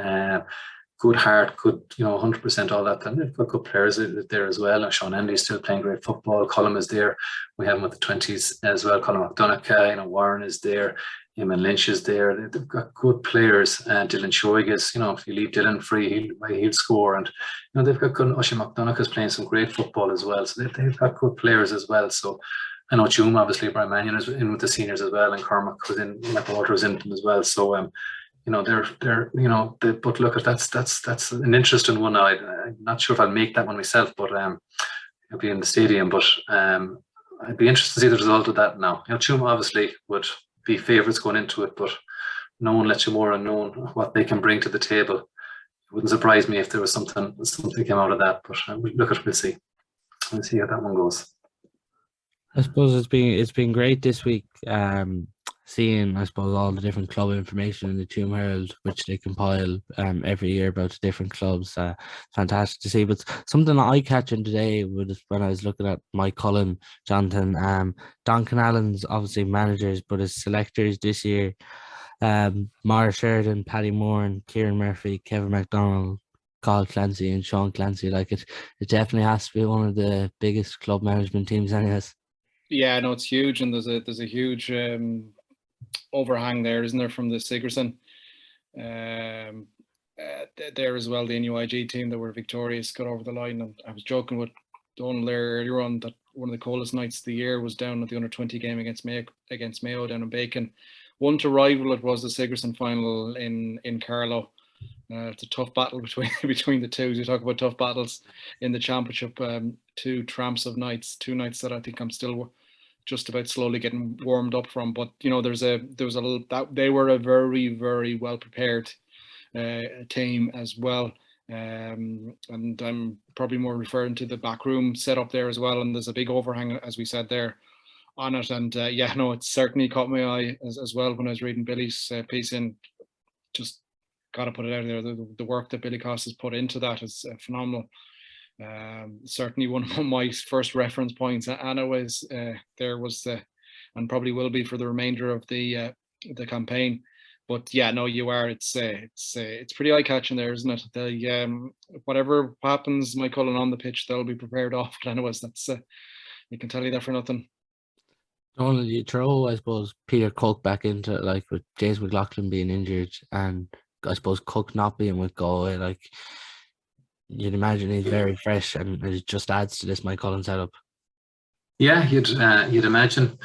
Good heart, good, 100% all that. And they've got good players there as well. And Sean Andy's still playing great football. Colm is there. We have him with the 20s as well. Colm McDonagh, Warren is there. Eamon Lynch is there. They've got good players. Dylan Shoig is, if you leave Dylan free, he'll score. And, they've got good, Oisin McDonagh is playing some great football as well. So they've got good players as well. So I know Tuam, obviously, Brian Mannion is in with the seniors as well. And Cormac was in, Matt Walter was in them as well. So, but look, that's an interesting one. I'm not sure if I'll make that one myself, but I'll be in the stadium. But I'd be interested to see the result of that now. Tuam obviously would be favourites going into it, but knowing Letchmore and knowing what they can bring to the table, it wouldn't surprise me if there was something came out of that. But we'll see. We'll see how that one goes. I suppose it's been great this week. Seeing, I suppose, all the different club information in the Tuam Herald, which they compile every year about the different clubs. Fantastic to see. But something eye catching today was when I was looking at Moycullen, Jonathan. Don Canallan's obviously managers, but his selectors this year, Mara Sheridan, Paddy Moore, and Kieran Murphy, Kevin MacDonald, Carl Clancy, and Sean Clancy. Like it definitely has to be one of the biggest club management teams, anyways. Yeah, no, it's huge, and there's a huge overhang there, isn't there, from the Sigerson there as well, the NUIG team that were victorious, got over the line. And I was joking with Donal there earlier on that one of the coldest nights of the year was down at the under-20 game against Mayo down in Bacon. One to rival it was the Sigerson final in Carlow. It's a tough battle between the two. You talk about tough battles in the championship. 2 tramps of nights, 2 nights that I think I'm still just about slowly getting warmed up from. But there was a little that they were a very, very well prepared team as well. And I'm probably more referring to the backroom setup there as well. And there's a big overhang, as we said there, on it. And yeah, no, it certainly caught my eye as well when I was reading Billy's piece in. Just got to put it out there. The work that Billy Cost has put into that is phenomenal. Certainly one of my first reference points. Anna was there was and probably will be for the remainder of the campaign. But yeah, no, you are. It's pretty eye catching there, isn't it? The whatever happens, Moycullen on the pitch, they'll be prepared off. But anyways, that's I can tell you that for nothing. Donal, you throw, I suppose, Peter Cook back into it, like with James McLaughlin being injured, and I suppose Cook not being with Galway, like you'd imagine he's very fresh, and it just adds to this Moycullen setup. Yeah, you'd imagine.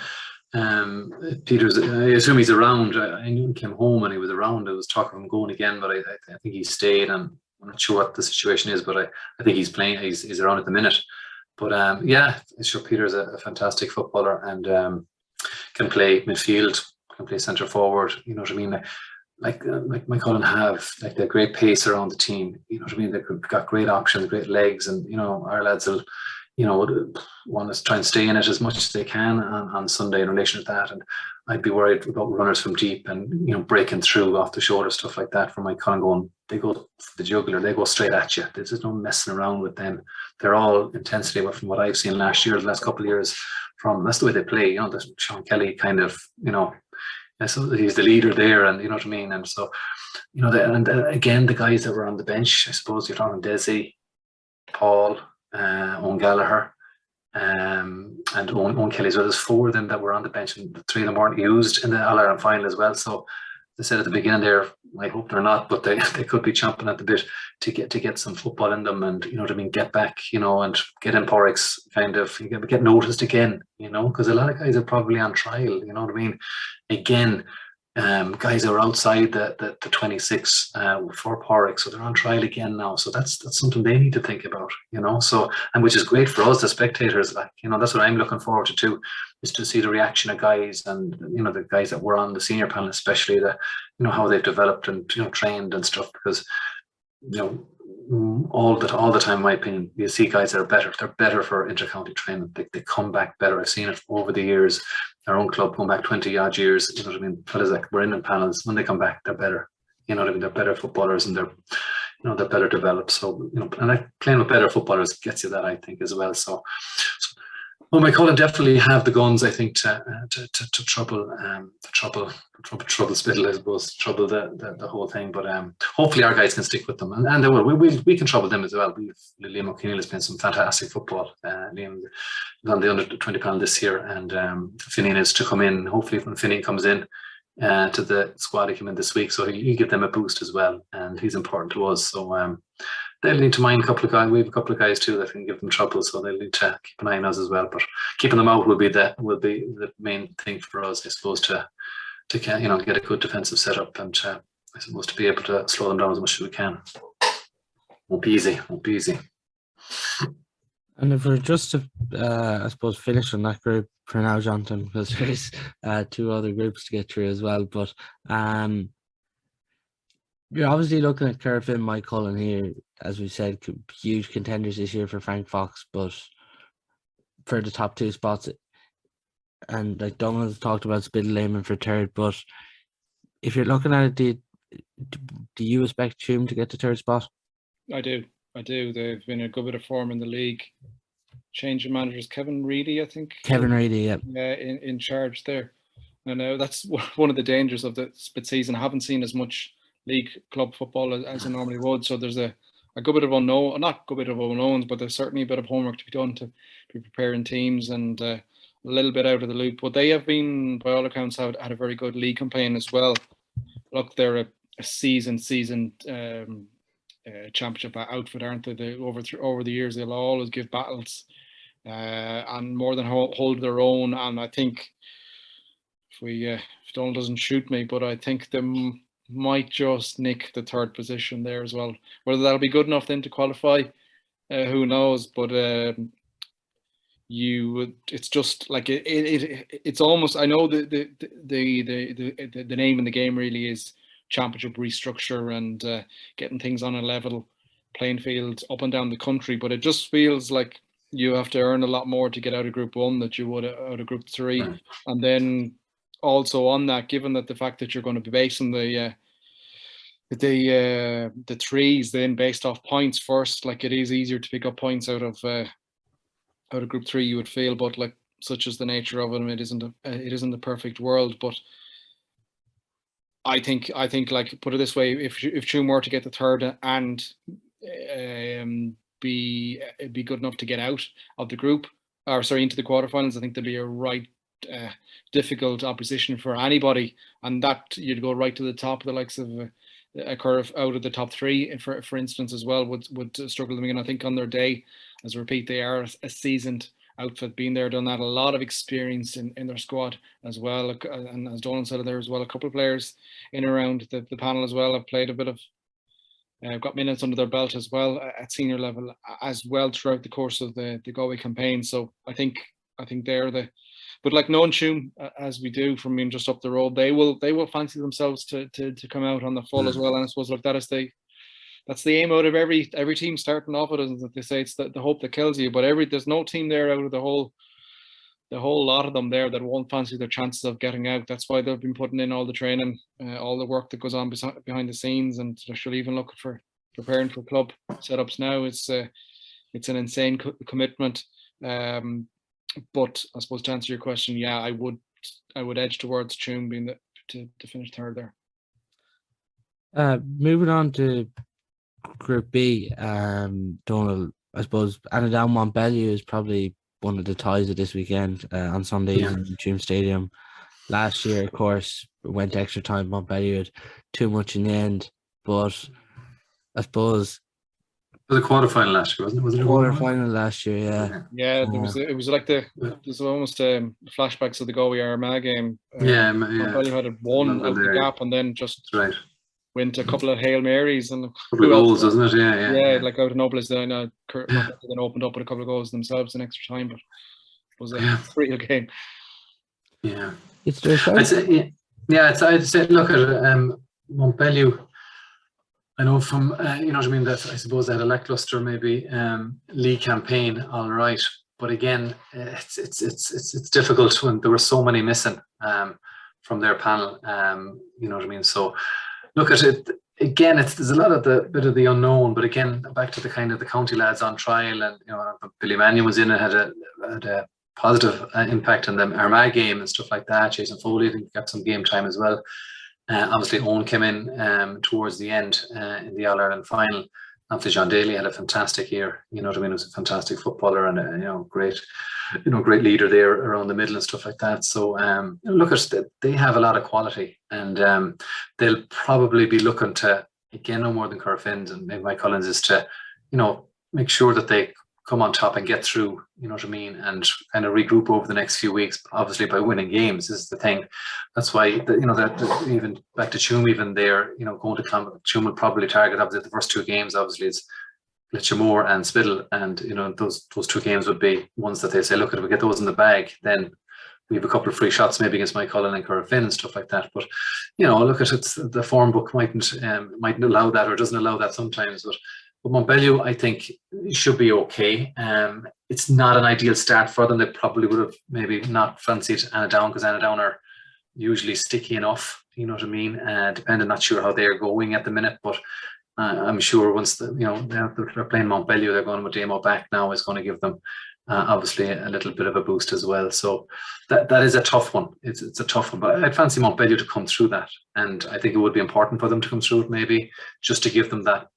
Peter's, I assume he's around. I knew he came home and he was around. I was talking of him going again, but I think he stayed, and I'm not sure what the situation is, but I think he's playing. He's around at the minute. But yeah, sure, Peter's a fantastic footballer, and can play midfield, can play centre forward. You know what I mean? Like Moycullen have, like, they're great pace around the team. You know what I mean? They've got great options, great legs, and you know our lads will, you know, want to try and stay in it as much as they can on Sunday in relation to that. And I'd be worried about runners from deep and, you know, breaking through off the shoulder, stuff like that. For Moycullen going, they go for the jugular, they go straight at you. There's just no messing around with them. They're all intensity. But from what I've seen last year, the last couple of years, that's the way they play. You know, the Sean Kelly kind of, you know, so he's the leader there, and you know what I mean. And so, you know, again, the guys that were on the bench, I suppose you're talking Desi, Paul, Owen Gallagher, and Owen Kelly as well. There's 4 of them that were on the bench, and 3 of them weren't used in the All-Ireland final as well. So they said at the beginning there, I hope they're not, but they could be chomping at the bit to get some football in them, and you know what I mean, get back, you know, and get in Porrick's kind of get noticed again, you know, because a lot of guys are probably on trial, you know what I mean. Again, guys are outside the 26 for Porrick, so they're on trial again now. So that's something they need to think about, you know. So, and which is great for us, the spectators. Like, you know, that's what I'm looking forward to too, is to see the reaction of guys, and you know, the guys that were on the senior panel, especially, the, you know, how they've developed and, you know, trained and stuff. Because, you know, all the time, in my opinion, you see guys that are better. They're better for intercounty training. They come back better. I've seen it over the years. Our own club going back 20 odd years, you know what I mean? Fellas that were in the panels, when they come back, they're better. You know what I mean? They're better footballers, and they're, you know, they're better developed. So, you know, and playing with better footballers gets you that, I think, as well. So well, Moycullen definitely have the guns, I think, to trouble Spittle, I suppose, trouble the whole thing. But hopefully our guys can stick with them, and they will. We can trouble them as well. Liam O'Keefe has playing some fantastic football. Liam on the under 20 panel this year, and Finian is to come in. Hopefully, when Finian comes in to the squad, he came in this week, so he give them a boost as well, and he's important to us. So they'll need to mind a couple of guys. We have a couple of guys too that can give them trouble, so they'll need to keep an eye on us as well. But keeping them out will be the main thing for us, I suppose, to you know, get a good defensive setup, and I suppose to be able to slow them down as much as we can. Won't be easy. And if we're just to, I suppose, finish on that group for now, Jonathan, because there's 2 other groups to get through as well. But you're obviously looking at Corofin, Moycullen here, as we said, huge contenders this year for Frank Fox, but for the top 2 spots. And like Donal has talked about, Spittle aiming for 3rd. But if you're looking at it, do you expect Tuam to get the 3rd spot? I do. They've been a good bit of form in the league. Change of managers, Kevin Reedy, I think. Kevin Reedy, yeah. In charge there. And that's one of the dangers of the split season. I haven't seen as much league club football as I normally would. So there's a good bit of unknown, not good bit of unknowns, but there's certainly a bit of homework to be done to be preparing teams, and a little bit out of the loop. But they have been, by all accounts, had a very good league campaign as well. Look, they're a seasoned championship outfit, aren't they? Over the years, they'll always give battles and more than hold their own. And I think if Donal doesn't shoot me, but I think they might just nick the 3rd position there as well. Whether that'll be good enough then to qualify, who knows? But it's just like it's almost, I know the name in the game really is championship restructure and getting things on a level playing field up and down the country, but it just feels like you have to earn a lot more to get out of Group 1 that you would out of Group 3. And then also on that, given that the fact that you're going to be basing the threes then based off points first, like it is easier to pick up points out of Group 3, you would feel, but like such is the nature of it, it isn't a perfect world. But I think like, put it this way, if Tuam were to get the third and be good enough to get out of the group, or sorry, into the quarterfinals, I think there'd be a right difficult opposition for anybody, and that you'd go right to the top of the likes of a curve out of the top 3, for instance, as well, would struggle them again. I think on their day, as I repeat, they are a seasoned outfit, been there, done that, a lot of experience in their squad as well. And as Donal said there as well, a couple of players in and around the panel as well have played a bit of, got minutes under their belt as well at senior level as well throughout the course of the Galway campaign. So I think they're but like knowing Tuam as we do from being just up the road, they will fancy themselves to come out on the full as well. And I suppose like that's the aim out of every team starting off with, is that they say it's the hope that kills you. But there's no team there out of the whole lot of them there that won't fancy their chances of getting out. That's why they've been putting in all the training, all the work that goes on behind the scenes, and they're still even looking for preparing for club setups now. It's an insane commitment. But I suppose to answer your question, yeah, I would edge towards Tuam being to finish third there. Moving on to Group B, Donal, I suppose Annaghdown Mountbellew is probably one of the ties of this weekend on Sundays in Tuam Stadium. Last year, of course, went extra time. Mountbellew had too much in the end, but I suppose it was a quarterfinal last year, wasn't it? Was it a quarterfinal last year? Yeah. Yeah, it was like there's almost flashbacks of the Galway Armagh game. Mountbellew had won out the gap and then just went a couple of Hail Marys and a couple of goals, wasn't it? Yeah. Like out of Nobles, then opened up with a couple of goals themselves in extra time, but it was a real game. Yeah, I'd say look at Mountbellew. I know from you know what I mean, that I suppose they had a lackluster maybe league campaign, all right, but again, it's difficult when there were so many missing from their panel. You know what I mean. So look at it again. There's a lot of the bit of the unknown, but again, back to the kind of the county lads on trial, and you know, Billy Mannion was in and had a positive impact on the Armagh game and stuff like that. Jason Foley, I think, got some game time as well. Obviously, Owen came in towards the end in the All-Ireland final. Obviously, John Daly had a fantastic year. You know what I mean? He was a fantastic footballer and great leader there around the middle and stuff like that. So look, they have a lot of quality, and they'll probably be looking to, again, no more than Corofin and Moycullens, is to, you know, make sure that they come on top and get through, you know what I mean, and kind of regroup over the next few weeks, obviously by winning games. This is the thing. That's why, that even back to Tuam, even there, you know, going to Tuam will probably target, obviously, the first 2 games, obviously, it's Litchamore and Spiddle, and, you know, those 2 games would be ones that they say, look, if we get those in the bag, then we have a couple of free shots maybe against Moycullen and Corofin and stuff like that. But, you know, look at it, the form book mightn't allow that, or doesn't allow that sometimes, but Mountbellew, I think, should be okay. It's not an ideal start for them. They probably would have maybe not fancied Annaghdown, because Annaghdown are usually sticky enough, you know what I mean, depending, not sure how they're going at the minute, but I'm sure once they're playing Mountbellew, they're going with Damo back now, is going to give them obviously a little bit of a boost as well. So that is a tough one. It's a tough one, but I'd fancy Mountbellew to come through that, and I think it would be important for them to come through it, maybe just to give them that,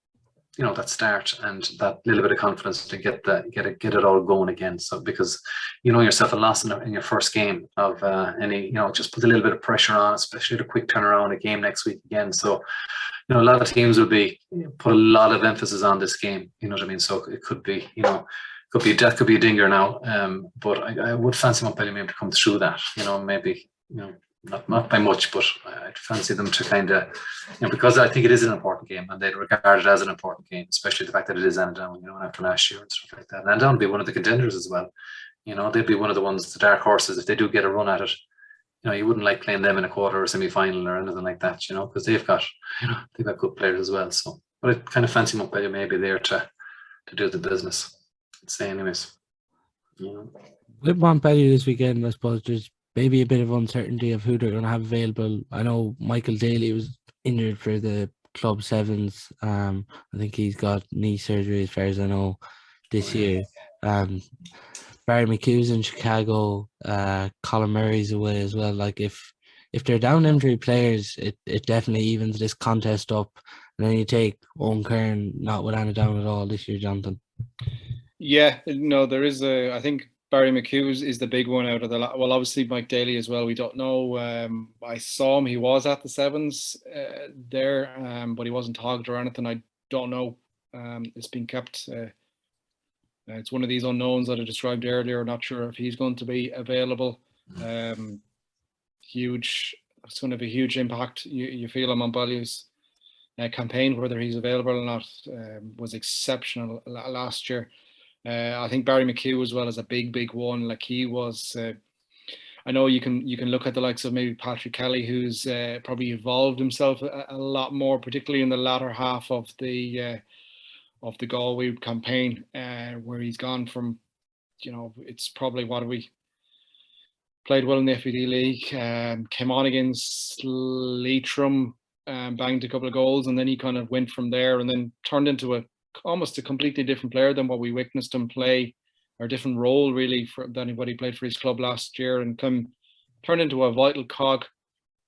you know, that start and that little bit of confidence to get it all going again. So because, you know, yourself, a loss in your first game of any, you know, just put a little bit of pressure on, especially the quick turnaround a game next week again. So, you know, a lot of teams will be put a lot of emphasis on this game, you know what I mean. So it could be, you know, that could be a dinger now. But I would fancy Montpellier maybe to come through that, you know, maybe, you know, not by much, but I'd fancy them to kind of, you know, because I think it is an important game, and they'd regard it as an important game, especially the fact that it is Annaghdown, you know, after last year and stuff like that. And Annaghdown would be one of the contenders as well. You know, they'd be one of the ones, the dark horses, if they do get a run at it. You know, you wouldn't like playing them in a quarter or semi-final or anything like that, you know, because they've got good players as well. So, but I kind of fancy Montpellier maybe there to do the business, I'd say, anyways. With Montbellew this weekend, I suppose there's maybe a bit of uncertainty of who they're going to have available. I know Michael Daly was injured for the club sevens. I think he's got knee surgery as far as I know this year. Barry McHugh's in Chicago. Colin Murray's away as well. Like if they're down injury players, it definitely evens this contest up. And then you take Owen Kern not with Annaghdown at all this year, Jonathan. Yeah, no, there is I think Barry McHugh is the big one out of the well, obviously Mike Daly as well. We don't know. I saw him; he was at the sevens there, but he wasn't hogged or anything. I don't know. It's been kept. It's one of these unknowns that I described earlier. Not sure if he's going to be available. Huge. It's going to be a huge impact. You feel on Montbellew's campaign, whether he's available or not, was exceptional last year. I think Barry McHugh as well is a big one. Like he was. I know you can look at the likes of maybe Patrick Kelly, who's probably evolved himself a lot more, particularly in the latter half of the Galway campaign, where he's gone from, it's probably what we played well in the FED League, came on against Leitrim, banged a couple of goals, and then he kind of went from there and then turned into almost a completely different player than what we witnessed him play, or a different role really than what he played for his club last year, and turned into a vital cog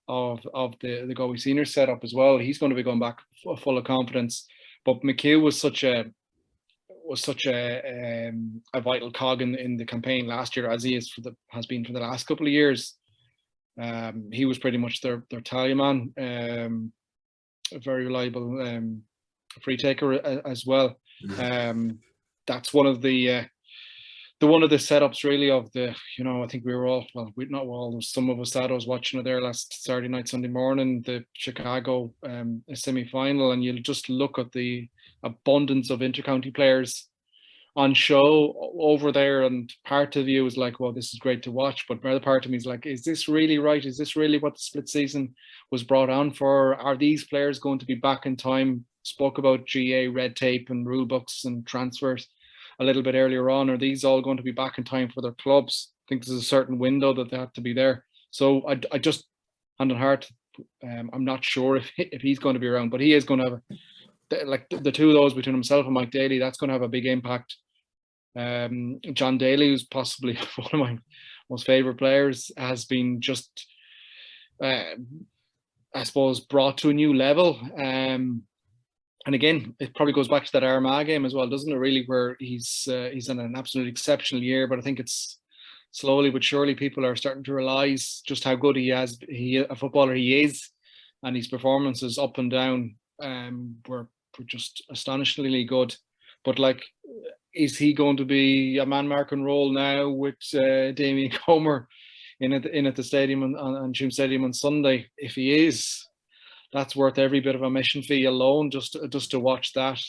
of the Galway senior setup as well. He's going to be going back full of confidence. But McHugh was such a vital cog in the campaign last year, as he has been for the last couple of years. He was pretty much their talisman, a very reliable free taker as well. That's one of the setups really of the, I think we were all, well, we not all, some of us that I was watching it there last Saturday night, Sunday morning, the Chicago semi-final, and you'll just look at the abundance of intercounty players on show over there, and part of you is like, well, this is great to watch, but another part of me is like, is this really right? Is this really what the split season was brought on for? Are these players going to be back in time? Spoke about GA red tape and rule books and transfers a little bit earlier on. Are these all going to be back in time for their clubs? I think there's a certain window that they have to be there. So I just, hand on heart, I'm not sure if he's going to be around, but he is going to have, like the two of those between himself and Mike Daly, that's going to have a big impact. John Daly, who's possibly one of my most favourite players, has been just, I suppose, brought to a new level. And again, it probably goes back to that Armagh game as well, doesn't it? Really, where he's in an absolute exceptional year. But I think it's slowly but surely people are starting to realise just how good a footballer he is, and his performances up and down were just astonishingly good. But like, is he going to be a man marking role now with Damien Comer in at the stadium on Tuam Stadium on Sunday? If he is, that's worth every bit of a mission fee alone just to watch that.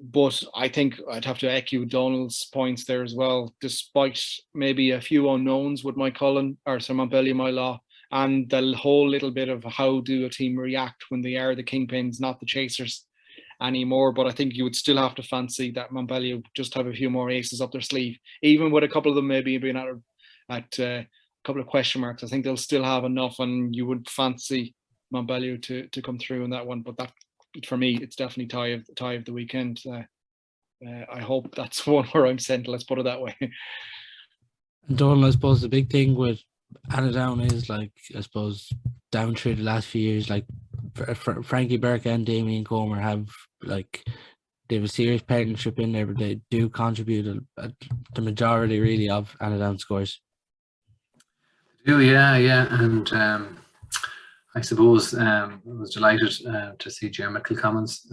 But I think I'd have to echo Donal's points there as well. Despite maybe a few unknowns with Moycullen or Montbellew, Moylough, and the whole little bit of how do a team react when they are the kingpins, not the chasers anymore. But I think you would still have to fancy that Montbellew just have a few more aces up their sleeve, even with a couple of them maybe being at a couple of question marks. I think they'll still have enough, and you would fancy Montbellew to come through in that one. But that, for me, it's definitely tie of the weekend. I hope that's one where I'm sent. Let's put it that way. Donal, I suppose the big thing with Annaghdown is, like, I suppose down through the last few years, like Frankie Burke and Damien Comer have, like, they have a serious partnership in there, but they do contribute the majority really of Annaghdown scores. Yeah, and I suppose I was delighted to see Dermot Kilcommons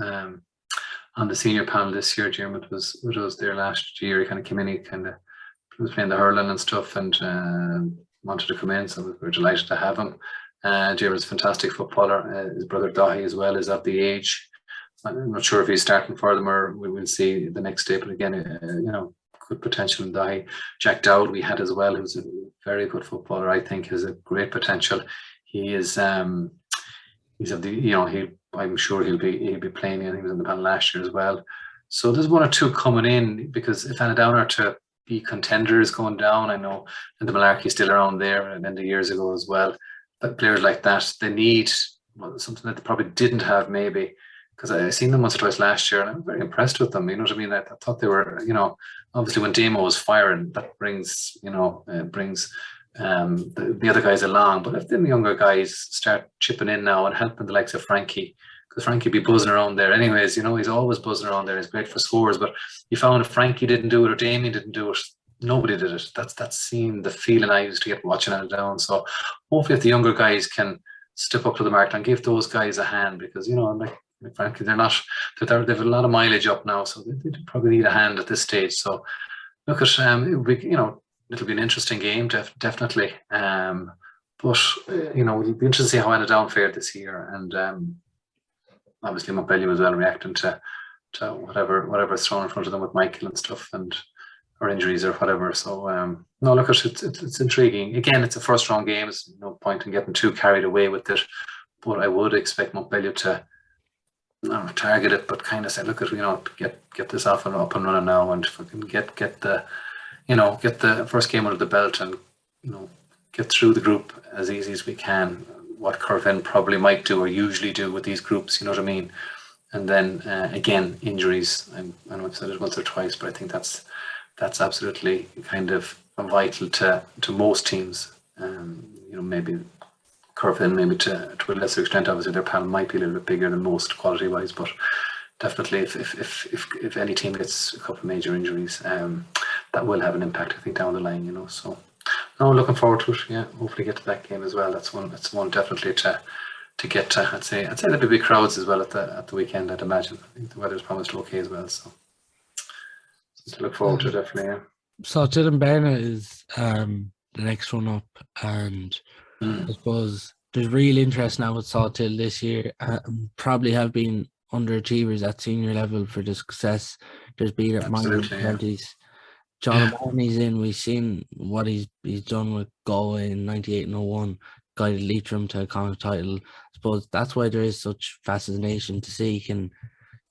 on the senior panel this year. Dermot was with us there last year. He kind of came in, he was playing the hurling and stuff, and wanted to come in, so we were delighted to have him. Dermot's a fantastic footballer. His brother Dahi as well is at the age. I'm not sure if he's starting for them or we will see the next day, but again, good potential in Dahi. Jack Dowd we had as well, who's a very good footballer. I think has a great potential. He is he's of the I'm sure he'll be playing. I think he was in the panel last year as well. So there's one or two coming in, because if Annaghdown are to be contenders going down, I know, and the Malarkey still around there, and then the years ago as well. But players like that, they need something that they probably didn't have, maybe, because I seen them once or twice last year, and I'm very impressed with them. You know what I mean? I thought they were, obviously when Damo was firing, that brings, the other guys along. But if the younger guys start chipping in now and helping the likes of Frankie, because Frankie be buzzing around there anyways, he's always buzzing around there. He's great for scores, but you found if Frankie didn't do it or Damien didn't do it, nobody did it. That's the feeling I used to get watching it down. So hopefully if the younger guys can step up to the mark and give those guys a hand, because like Frankie, they've a lot of mileage up now, so they probably need a hand at this stage. So look at it'll be an interesting game, definitely. But it'll be interesting to see how Annaghdown fared this year, and obviously Mountbellew as well, reacting to whatever's thrown in front of them with Moycullen and stuff, or injuries or whatever. So no, look, it's intriguing. Again, it's a first round game. There's no point in getting too carried away with it. But I would expect Mountbellew to not target it, but kind of say, look at get this off and up and running now, and fucking get the first game under the belt, and get through the group as easy as we can. What Corofin probably might do or usually do with these groups, you know what I mean? And then again, injuries. I know I've said it once or twice, but I think that's absolutely kind of vital to most teams. Maybe Corofin, maybe to a lesser extent. Obviously, their panel might be a little bit bigger than most quality-wise, but definitely, if any team gets a couple of major injuries, that will have an impact, I think, down the line. So. No, looking forward to it. Yeah, hopefully get to that game as well. That's one definitely to get to. I'd say there'll be big crowds as well at the weekend, I'd imagine. I think the weather's promised okay as well, so to look forward to, definitely. Yeah. So Tillenberna is the next one up, and I suppose there's real interest now with Salthill this year. Probably have been underachievers at senior level for the success there's been at minor 20s. John O'Mahony's in. We've seen what he's done with Galway in 98 and 01, guided Leitrim to a Connacht title. I suppose that's why there is such fascination to see, can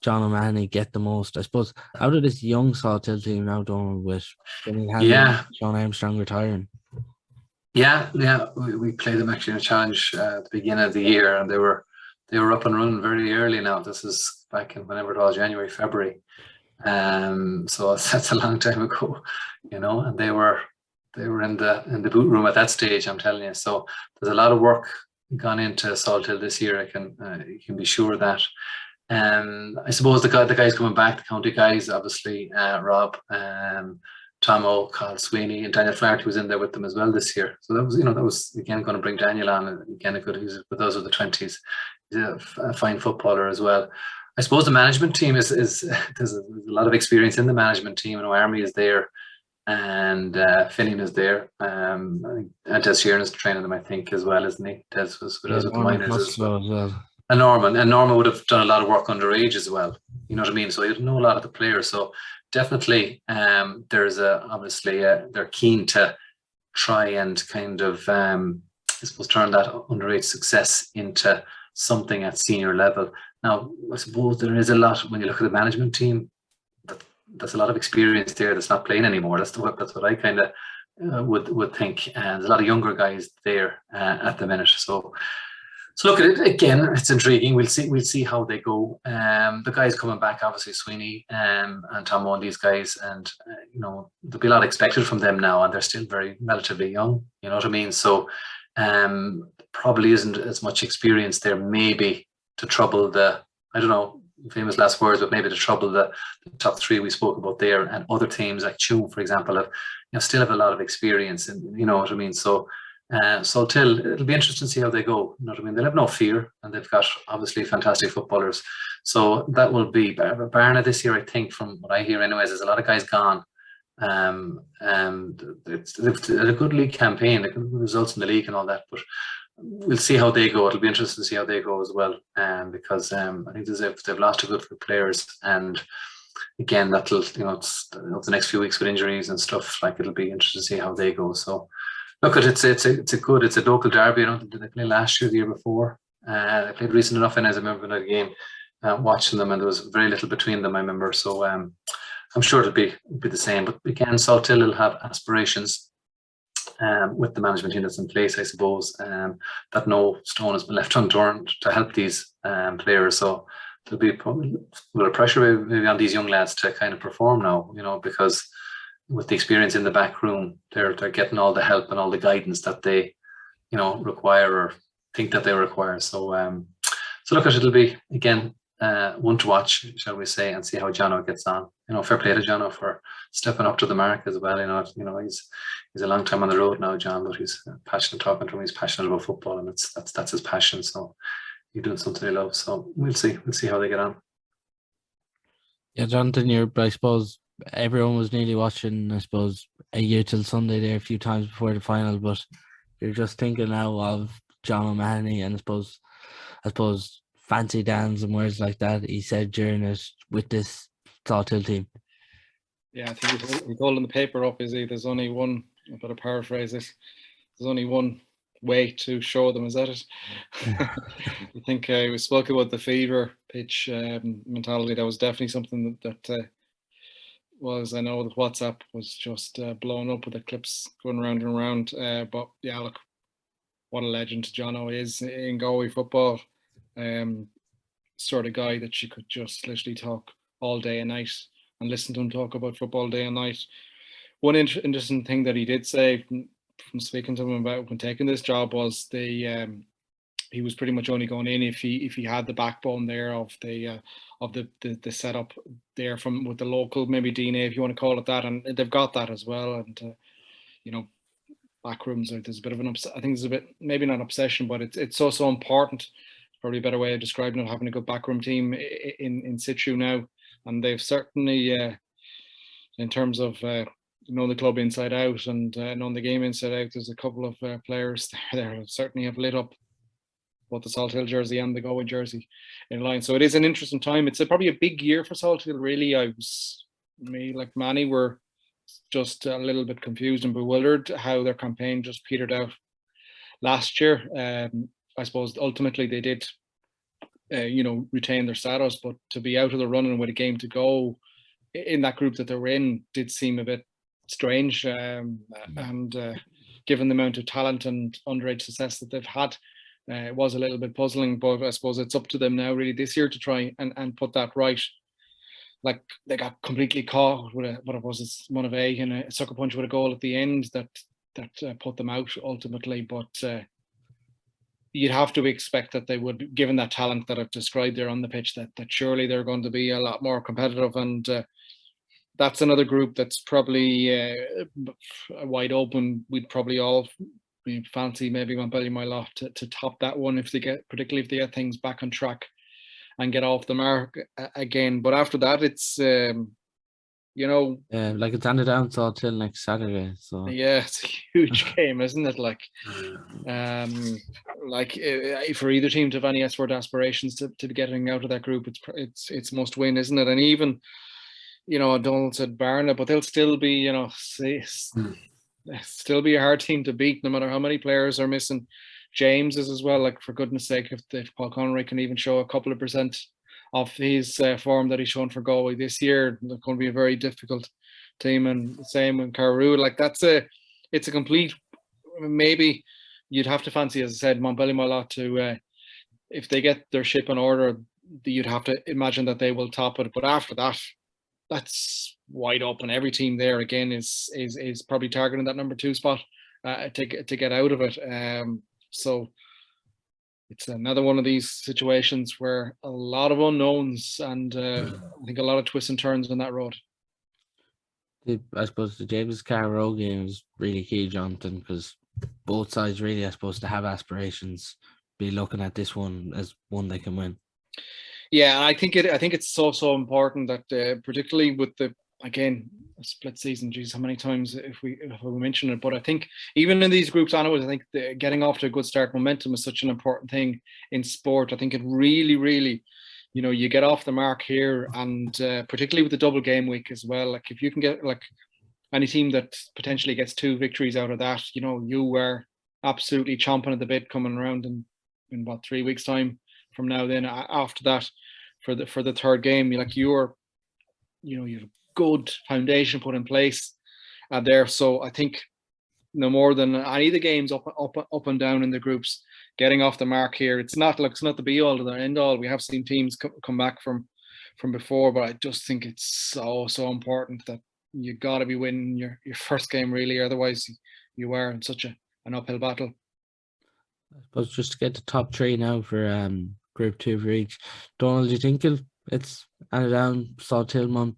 John O'Mahony get the most. I suppose out of this young Salthill team now, Donal, with Sean Armstrong retiring. Yeah, we played them actually in a challenge at the beginning of the year, and they were up and running very early. Now this is back in whenever it was, January, February. So that's a long time ago, and they were in the boot room at that stage, I'm telling you. So there's a lot of work gone into Salthill this year. You can be sure of that. I suppose the guys coming back, the county guys, obviously Rob, Tomo, Carl Sweeney, and Daniel Flaherty was in there with them as well this year. So that was again going to bring Daniel on, and again he's with us of the 20s. He's a fine footballer as well. I suppose the management team is there's a lot of experience in the management team. Army is there, and Finian is there. I think Des Sheeran is training them, I think, as well, isn't he? Des was with us with the minors as well. And Norman would have done a lot of work underage as well. You know what I mean? So he would know a lot of the players. So definitely, there's obviously they're keen to try and kind of I suppose turn that underage success into something at senior level. Now, I suppose there is a lot, when you look at the management team, there's a lot of experience there that's not playing anymore. That's what I kind of would think. And there's a lot of younger guys there at the minute. So look at it again. It's intriguing. We'll see how they go. The guys coming back, obviously Sweeney and Tomo and these guys, and there'll be a lot expected from them now, and they're still very relatively young. You know what I mean? So probably isn't as much experience there, maybe, to trouble the, I don't know, famous last words, but maybe to trouble the top three we spoke about there, and other teams like Tuam, for example, still have a lot of experience, and you know what I mean. So Salthill, it'll be interesting to see how they go. You know what I mean? They'll have no fear, and they've got obviously fantastic footballers. So that will be Barna this year. I think, from what I hear, anyways, there's a lot of guys gone. And it's a good league campaign, the good results in the league and all that, but we'll see how they go. It'll be interesting to see how they go as well, because I think they've lost a good few players, and again, that'll it's the next few weeks with injuries and stuff. Like, it'll be interesting to see how they go. So look, it's a local derby. Did they play last year, the year before? They played recent enough, and as I remember that game, watching them, and there was very little between them, I remember. So I'm sure it'll be the same. But again, Salthill will have aspirations with the management team that's in place, I suppose, that no stone has been left unturned to help these players. So there'll be probably a little pressure maybe on these young lads to kind of perform now, because with the experience in the back room, they're getting all the help and all the guidance that they, require or think that they require. So look, it'll be again one to watch, shall we say, and see how Jono gets on. Fair play to Jono for stepping up to the mark as well. He's a long time on the road now, John, but he's passionate talking to him. He's passionate about football, and that's his passion. So he's doing something he loves. So we'll see how they get on. Yeah, Jonathan, I suppose everyone was nearly watching, I suppose, A Year Till Sunday there a few times before the final, but you're just thinking now of John O'Mahony and I suppose fancy dance and words like that he said during it with this Salthill team. Yeah, I think he's holding the paper up, is he? There's only one, I better paraphrase this, there's only one way to show them, is that it? I think we spoke about the fever pitch mentality. That was definitely something that was, I know that WhatsApp was just blown up with the clips going round and round. But yeah, look, what a legend Jono is in Galway football. Sort of guy that you could just literally talk all day and night and listen to him talk about football day and night. One interesting thing that he did say from speaking to him about when taking this job was he was pretty much only going in if he had the backbone there of the setup there from with the local maybe DNA, if you want to call it that, and they've got that as well. And back rooms, there's a bit of I think there's a bit, maybe not obsession, but it's so important. Probably a better way of describing it, having a good backroom team in situ now, and they've certainly in terms of knowing the club inside out and knowing the game inside out, there's a couple of players there that certainly have lit up both the Salthill jersey and the Galway jersey in line. So it is an interesting time. It's probably a big year for Salthill, really. Me like Manny were just a little bit confused and bewildered how their campaign just petered out last year. I suppose ultimately they did, retain their status, but to be out of the running with a game to go in that group that they were in did seem a bit strange. And given the amount of talent and underage success that they've had, it was a little bit puzzling. But I suppose it's up to them now, really, this year to try and put that right. Like they got completely caught with one of a sucker punch with a goal at the end that put them out ultimately, but. You'd have to expect that they would, given that talent that I've described there on the pitch, that surely they're going to be a lot more competitive. And that's another group that's probably wide open. We'd probably all fancy maybe Mountbellew, Moylough to top that one particularly if they get things back on track and get off the mark again. But after that, it's like it's Annaghdown Salthill next Saturday. So yeah, it's a huge game, isn't it? For either team to have any sort of aspirations to be getting out of that group, it's must win, isn't it? And even Donal said Barna, but they'll still be still be a hard team to beat, no matter how many players are missing. James is as well. Like, for goodness sake, if Paul Conroy can even show a couple of percent of his form that he's shown for Galway this year, it's going to be a very difficult team. And same with Carrew. Like, it's a complete. Maybe you'd have to fancy, as I said, Mountbellew Moylough to if they get their ship in order, you'd have to imagine that they will top it. But after that, that's wide open. Every team there again is probably targeting that number 2 spot to get out of it. So it's another one of these situations where a lot of unknowns and I think a lot of twists and turns on that road. I suppose the James Carrow game is really key, Jonathan, because both sides really are supposed to have aspirations, be looking at this one as one they can win. Yeah, I think it's so important that particularly with the a split season. Geez, how many times if we mention it? But I think even in these groups, I think getting off to a good start, momentum is such an important thing in sport. I think it really, you get off the mark here, and particularly with the double game week as well. Like, if you can get any team that potentially gets 2 victories out of that, you were absolutely chomping at the bit coming around in 3 weeks' time from now. Then after that, for the third game. You're good foundation put in place there. So I think no more than any of the games up and down in the groups, getting off the mark here. It's not the be all to the end all. We have seen teams come back from before, but I just think it's so important that you got to be winning your first game really. Otherwise, you are in such an uphill battle. I suppose just to get the top three now for Group 2 for each. Donal, do you think it's Annaghdown, Salthill,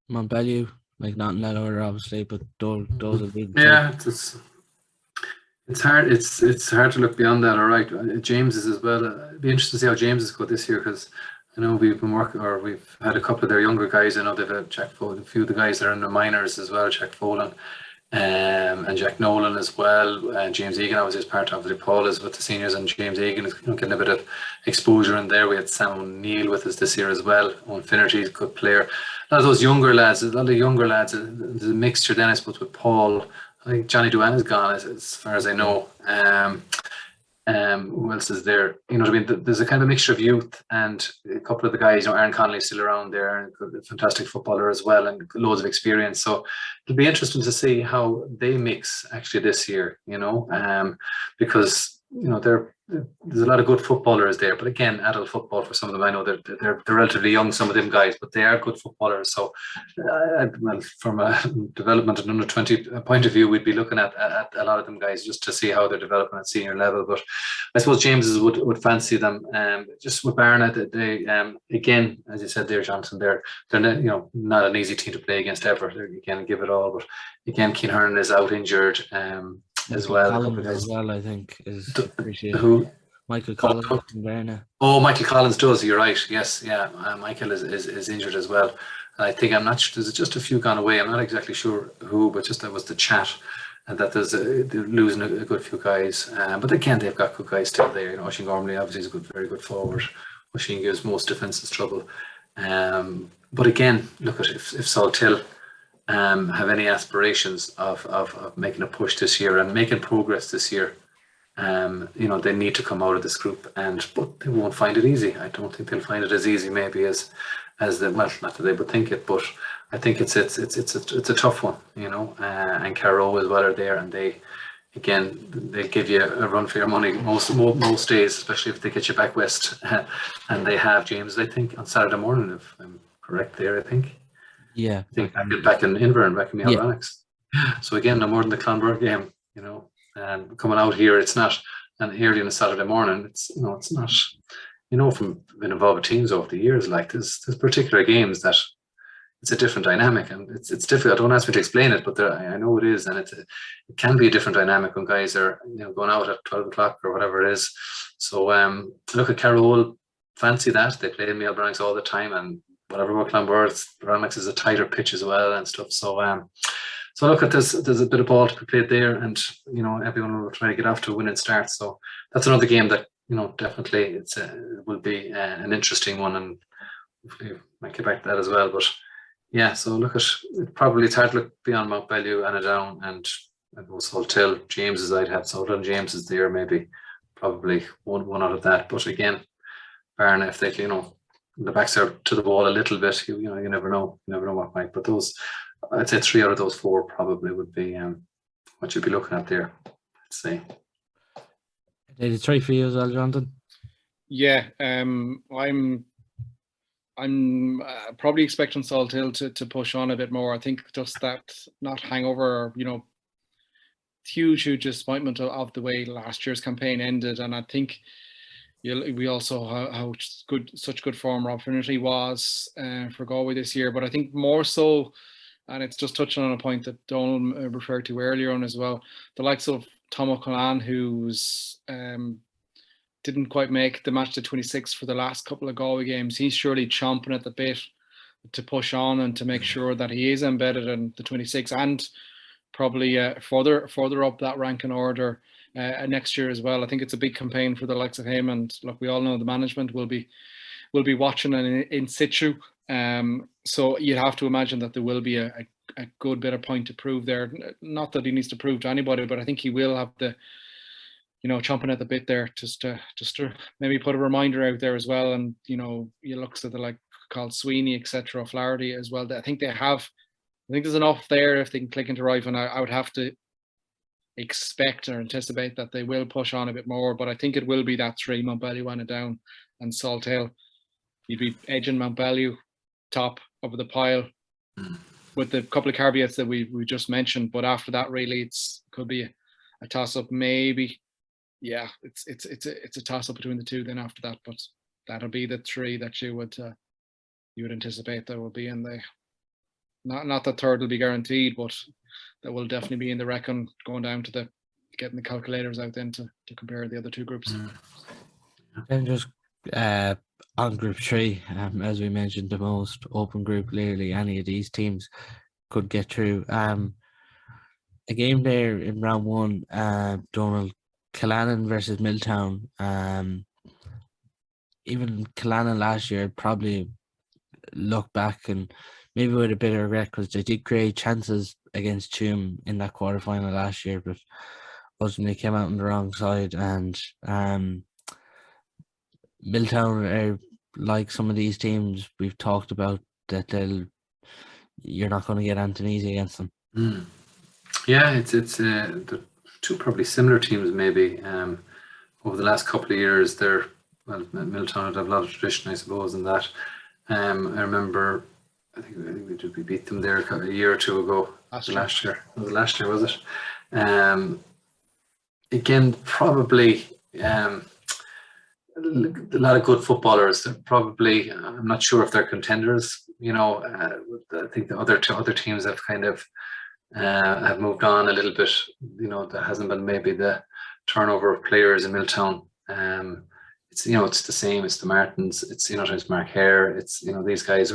Mountbellew? Like not in that order, obviously, but those will be. Yeah, it's hard. It's hard to look beyond that. All right, James is as well. It'd be interesting to see how James has got this year, because I know we've had a couple of their younger guys. I know they've had Jack Folan, a few of the guys that are in the minors as well, Jack Folan, and Jack Nolan as well. And James Egan obviously is part of it. Paul is with the seniors, and James Egan is getting a bit of exposure in there. We had Sam O'Neill with us this year as well. Owen Finnerty is a good player. A lot of those younger lads, there's a mixture then, I suppose, with Paul. I think Johnny Duane is gone, as far as I know. Who else is there? You know what I mean? There's a kind of a mixture of youth, and a couple of the guys, Aaron Connolly's still around there, and a fantastic footballer as well, and loads of experience. So it'll be interesting to see how they mix actually this year, because there's a lot of good footballers there, but again, adult football for some of them. I know they're relatively young, some of them guys, but they are good footballers. So, from a development and under 20 point of view, we'd be looking at a lot of them guys just to see how they're developing at senior level. But I suppose James would fancy them. Just with Barnet, they again, as you said there, Jonathan, they're not an easy team to play against ever. They're again give it all, but again, Keane Hearn is out injured. As well, I think is appreciated. Who? Michael Collins from Verna. Oh, Michael Collins does. You're right. Yes, yeah. Michael is injured as well. And I think I'm not sure. There's just a few gone away. I'm not exactly sure who, but just that was the chat, and that they're losing a good few guys. But again, they've got good guys still there. Oisin Gormley obviously is a very good forward. Oisin gives most defences trouble. But again, look at if Salthill have any aspirations of making a push this year and making progress this year, they need to come out of this group, but they won't find it easy. I don't think they'll find it as easy maybe as not that they would think it, but I think it's a tough one, and Carrow as well are there, and they'll give you a run for your money most days, especially if they get you back west. And they have James, I think, on Saturday morning, if I'm correct there, I think. Yeah, I think back in Invern, back in the Ironics. So again, no more than the Clonburg game, and coming out here, it's not an early on a Saturday morning. It's not, from being involved with teams over the years, like there's particular games that it's a different dynamic, and it's difficult. Don't ask me to explain it, but I know it is, and it can be a different dynamic when guys are going out at 12 o'clock or whatever it is. So look at Carroll, fancy that they play in Mail Branks all the time, and whatever about Clonburg, Rannox is a tighter pitch as well and stuff. So look at this. There's a bit of ball to be played there, and everyone will try to get off to a winning start. So that's another game that definitely it will be an interesting one, and hopefully we might get back to that as well. But yeah, so look at it. Probably it's hard to look beyond Mountbellew, Annaghdown, and Salthill. James's, I'd have Salthill and James's there, maybe probably one out of that. But again, Barna, if they the backs are to the wall a little bit, you never know. You never know what might. But those, I'd say 3 out of those 4 probably would be what you'd be looking at there. Let's say. Did it try for you as well, Jonathan? Yeah, I'm probably expecting Salthill to push on a bit more. I think just that not hangover, huge disappointment of the way last year's campaign ended, and I think. We also how such good form Rob Finnerty was for Galway this year, but I think more so, and it's just touching on a point that Donal referred to earlier on as well, the likes of Tom O'Connell, who's didn't quite make the match to 26 for the last couple of Galway games. He's surely chomping at the bit to push on and to make sure that he is embedded in the 26 and probably further up that ranking order next year as well. I think it's a big campaign for the likes of him, and look, we all know the management will be watching and in situ. So you'd have to imagine that there will be a good bit of point to prove there. Not that he needs to prove to anybody, but I think he will have the chomping at the bit there, just to maybe put a reminder out there as well. And you look at the like called Sweeney, etc., Flaherty as well. I think there's enough there if they can click into right. And I would have to expect or anticipate that they will push on a bit more. But I think it will be that three: Mountbellew, Annaghdown, and Salthill. You'd be edging Mountbellew top of the pile, with the couple of caveats that we just mentioned. But after that, really, could be a toss up. Maybe, yeah, it's a toss up between the two. Then after that, but that'll be the three that you would anticipate that will be in the. Not that third will be guaranteed, but that will definitely be in the reckon, going down to getting the calculators out then to compare the other two groups. And just on Group 3, as we mentioned, the most open group, literally any of these teams could get through. A game there in round 1, Donal, Killannon versus Milltown. Even Killannon last year probably look back and maybe with a bit of regret, because they did create chances against Tuam in that quarterfinal last year, but ultimately came out on the wrong side. And Milltown are like some of these teams we've talked about, that you're not going to get anything easy against them. Yeah, it's the two probably similar teams maybe. Over the last couple of years, Milltown have a lot of tradition, I suppose, in that. I remember, I think we beat them there a year or two ago. Last year. Was it last year, was it? Again, probably a lot of good footballers. They're probably, I'm not sure if they're contenders. I think the other teams have kind of have moved on a little bit. There hasn't been maybe the turnover of players in Milltown. It's the same. It's the Martins. It's it's Mark Hare. It's these guys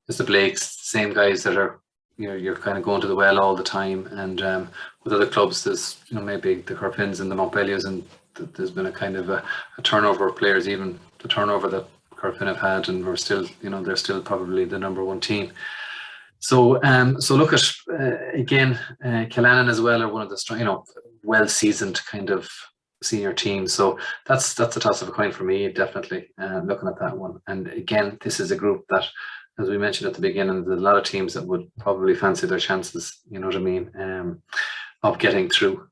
it's the Blakes, the same guys that are you're kind of going to the well all the time. And with other clubs, there's maybe the Corofins and the Mountbellews, and there's been a kind of a turnover of players, even the turnover that Corofin have had, and we're still they're still probably the number one team. So look at again, Killannon as well are one of the strong, well seasoned kind of senior teams. So that's a toss of a coin for me, definitely. Looking at that one, and again, this is a group that, as we mentioned at the beginning, there's a lot of teams that would probably fancy their chances. Of getting through.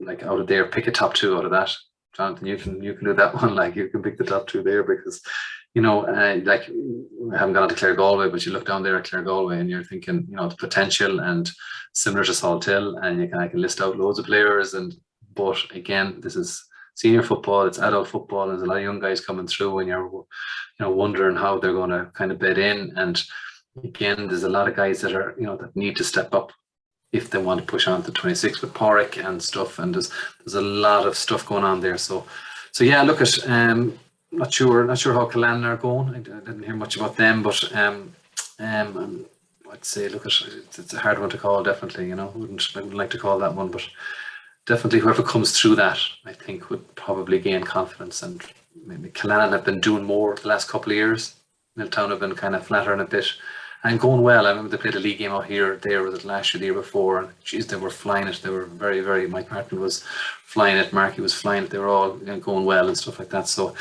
Like out of there, pick a top two out of that. Jonathan, you can do that one. Like you can pick the top two there, because like we haven't gone to Clare Galway, but you look down there at Clare Galway and you're thinking, the potential, and similar to Salthill, and I can list out loads of players. But again, this is senior football, it's adult football. There's a lot of young guys coming through, and you're wondering how they're going to kind of bed in. And again, there's a lot of guys that are that need to step up if they want to push on to 26 with Porrick and stuff. And there's a lot of stuff going on there. So yeah, look at not sure how Killannon are going. I didn't hear much about them, but I'd say look at it's a hard one to call. Definitely, I wouldn't like to call that one, but definitely whoever comes through that, I think, would probably gain confidence. And maybe Killannon have been doing more the last couple of years. Milltown have been kind of flattering a bit and going well. I remember they played a league game out here. Was it last year, the year before? And geez, they were flying it. They were very, very. Mike Martin was flying it. Markey was flying it. They were all going well and stuff like that. So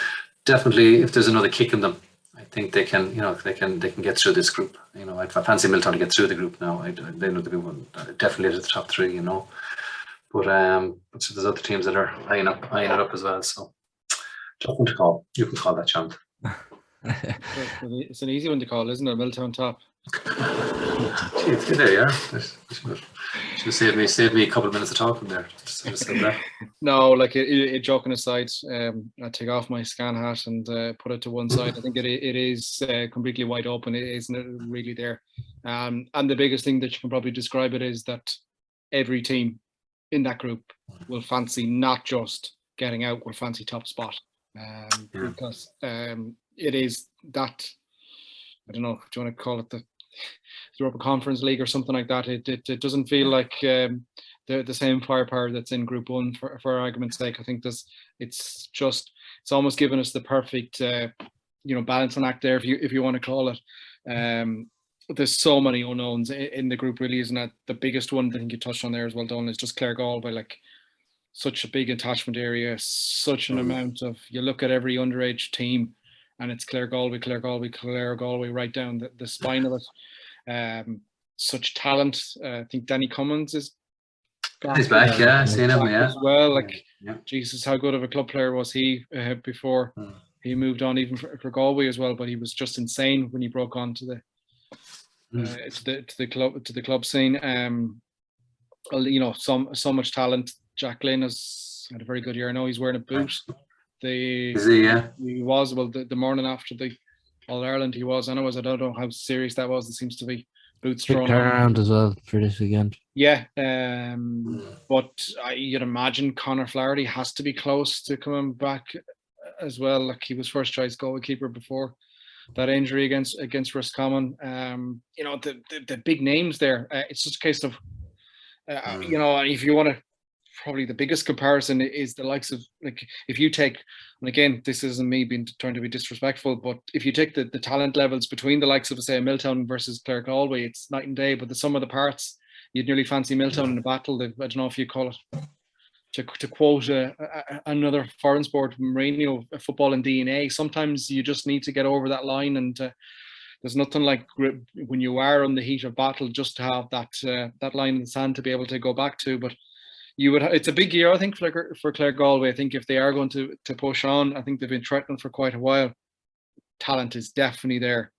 definitely, if there's another kick in them, I think they can. They can get through this group. I fancy Milltown to get through the group now. They know to be one, definitely at the top three. But there's other teams that are eyeing it up as well. So tough one to call. You can call that, Sean. It's an easy one to call, isn't it? Milltown top. There you are. Should have saved me a couple of minutes of talking there. Just said that. No, like joking aside, I take off my scan hat and put it to one side. I think it is completely wide open. It isn't really there. And the biggest thing that you can probably describe it is that every team in that group will fancy not just getting out, will fancy top spot. Because it is that, I don't know, do you want to call it the Europa Conference League or something like that? It doesn't feel like the same firepower that's in Group 1 for argument's sake. I think it's almost given us the perfect balancing act there, if you want to call it. There's so many unknowns in the group, really, isn't it? The biggest one I think you touched on there as well, Donal, is just Clare Galway. Like, such a big attachment area, such an amount of, you look at every underage team and it's Clare Galway right down the spine of it. Such talent. I think Danny Cummins is back. He's back, yeah, I've seen him, yeah. As well, like, Jesus, how good of a club player was he before he moved on, even for Galway as well, but he was just insane when he broke on to the club scene. You know, so much talent. Jack Lynn has had a very good year. I know he's wearing a boot. Is he? Yeah. He was, well, the morning after the All-Ireland he was. I don't know how serious that was. It seems to be boots thrown turnaround as well for this weekend. Yeah. But you'd imagine Conor Flaherty has to be close to coming back as well. Like, he was first choice goalkeeper before that injury against Roscommon. You know, the big names there. It's just a case of you know, if you want to, probably the biggest comparison is the likes of, like, if you take, and again, this isn't me trying to be disrespectful, but if you take the talent levels between the likes of, say, Milltown versus Clare Galway, it's night and day. But the sum of the parts, you'd nearly fancy Milltown in a battle. I don't know if you call it, to quote another foreign sport, Mourinho, football and DNA. Sometimes you just need to get over that line, and there's nothing like when you are on the heat of battle, just to have that line in the sand to be able to go back to. But it's a big year, I think, for Clare Galway. I think if they are going to push on, I think they've been threatening for quite a while. Talent is definitely there.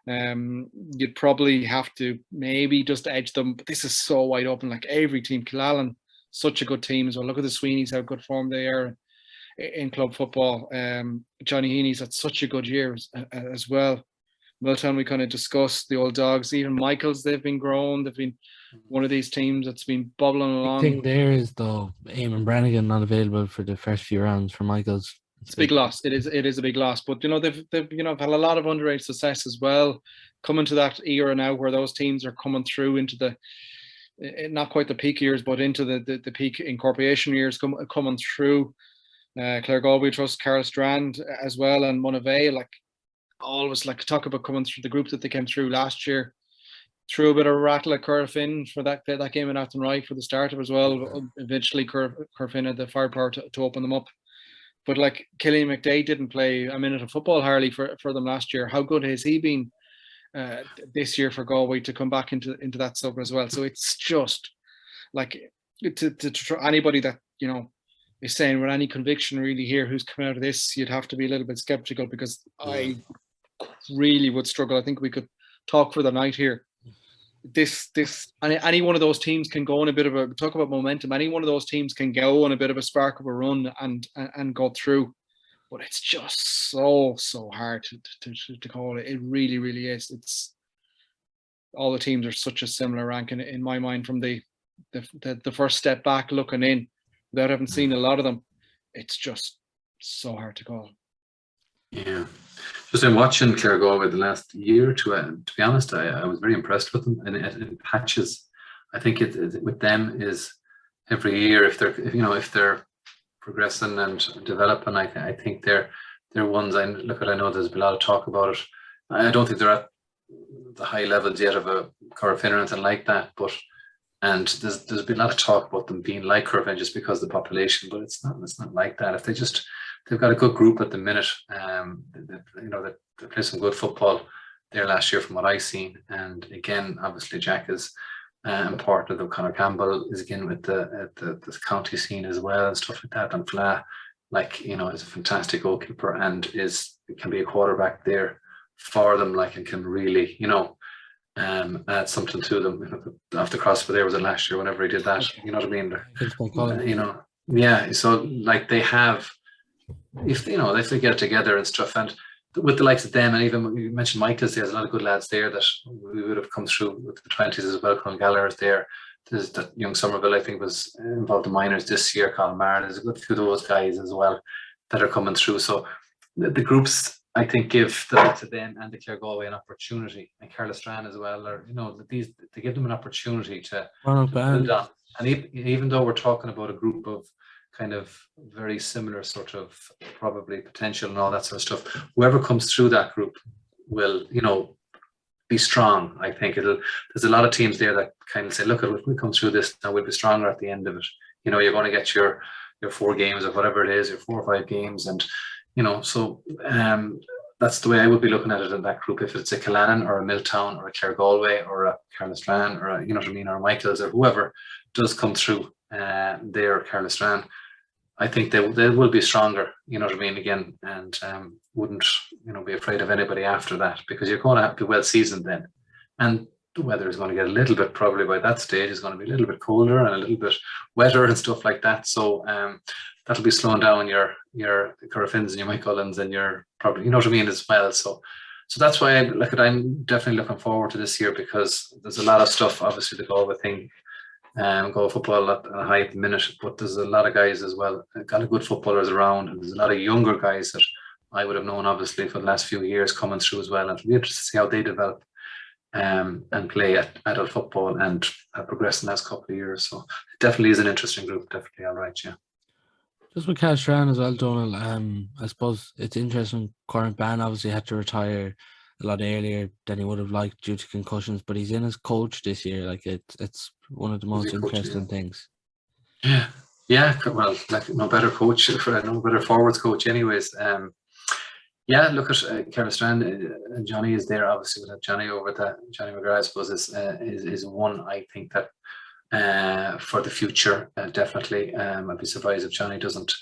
You'd probably have to maybe just edge them, but this is so wide open. Like, every team, Killallen, such a good team as well. Look at the Sweeneys, how good form they are in club football. Johnny Heaney's had such a good year as well. Milltown, we kind of discussed the old dogs. Even Michaels, they've been growing. They've been one of these teams that's been bubbling along. The thing there is, though, Eamon Brannigan not available for the first few rounds for Michaels. It's a big loss. It is a big loss. But, you know, they've you know, had a lot of underage success as well. Coming to that era now where those teams are coming through into the, not quite the peak years, but into the peak incorporation years coming through. Clare Galway trust Carl Strand as well, and Monavea, like, always, like, talk about coming through the group that they came through last year. Threw a bit of a rattle at Corofin for that game in Athenry for the starter as well. Eventually, Corofin had the firepower to open them up. But, like, Killian McDade didn't play a minute of football hardly for them last year. How good has he been this year for Galway to come back into that sub as well? So it's just like to anybody that, you know, is saying with any conviction really here who's come out of this, you'd have to be a little bit skeptical, because I really would struggle. I think we could talk for the night here. Any one of those teams can go on a bit of a, talk about momentum, any one of those teams can go on a bit of a spark of a run and go through, but it's just so hard to call it. It really, really is. It's, all the teams are such a similar rank in my mind, from the first step back looking in, without having seen a lot of them. It's just so hard to call. Yeah. Just in watching Clare Galway the last year or two, to be honest, I was very impressed with them in patches. I think it with them is every year, if they're progressing and developing, I think they're ones. I know there's been a lot of talk about it. I don't think they're at the high levels yet of a Corofin or anything like that, and there's been a lot of talk about them being like Corofin just because of the population, but it's not like that. If they've got a good group at the minute. They play some good football there last year from what I've seen. And again, obviously Jack is important. Of Conor Campbell is again with the county scene as well and stuff like that. And Fla, like, you know, is a fantastic goalkeeper and can be a quarterback there for them, like, and can really, you know, add something to them. Off the crossbar there was it last year whenever he did that. You know what I mean? You know, yeah. So like they have. If they get it together and stuff, and with the likes of them, and even you mentioned Michaels, there's a lot of good lads there that we would have come through with the 20s as well. Colin Gallagher is there. There's that young Somerville, I think, was involved in minors this year. Colin Marr, there's a good few of those guys as well that are coming through. So the groups, I think, give the likes of them and the Clare Galway an opportunity, and Carla Strand as well, or, you know, these, to give them an opportunity to build on. And even though we're talking about a group of kind of very similar sort of probably potential and all that sort of stuff, whoever comes through that group will, you know, be strong. I think there's a lot of teams there that kind of say, look, if we come through this now, we'll be stronger at the end of it. You know, you're going to get your your 4 games or whatever it is, your 4 or 5 games, and so that's the way I would be looking at it in that group. If it's a Killannon or a Milltown or a Clare Galway or a Carlisle or a, or Michaels or whoever does come through there, Carlisle, I think they will be stronger, again, and wouldn't, be afraid of anybody after that, because you're going to have to be well seasoned then. And the weather is going to get a little bit, probably by that stage, is going to be a little bit colder and a little bit wetter and stuff like that. So that'll be slowing down your Corofins and your Moycullens and your probably, as well. So that's why I'm definitely looking forward to this year, because there's a lot of stuff, obviously the Galway thing, Galway football at a high at the minute, but there's a lot of guys as well, got a good footballers around, and there's a lot of younger guys that I would have known obviously for the last few years coming through as well, and it'll be interesting to see how they develop and play at adult football and progress in the last couple of years. So it definitely is an interesting group, definitely. All right, yeah. Just with Carlisle as well, Donal, I suppose it's interesting. Cormac Ban obviously had to retire a lot earlier than he would have liked due to concussions, but he's in as coach this year. Like it's one of the most interesting things. Yeah. Well, like no better coach, no better forwards coach, anyways. Yeah, look at Carlisle, and Johnny is there. Obviously, we'll have Johnny over there. Johnny McGrath, I suppose, is one I think that for the future, definitely. I'd be surprised if Johnny doesn't.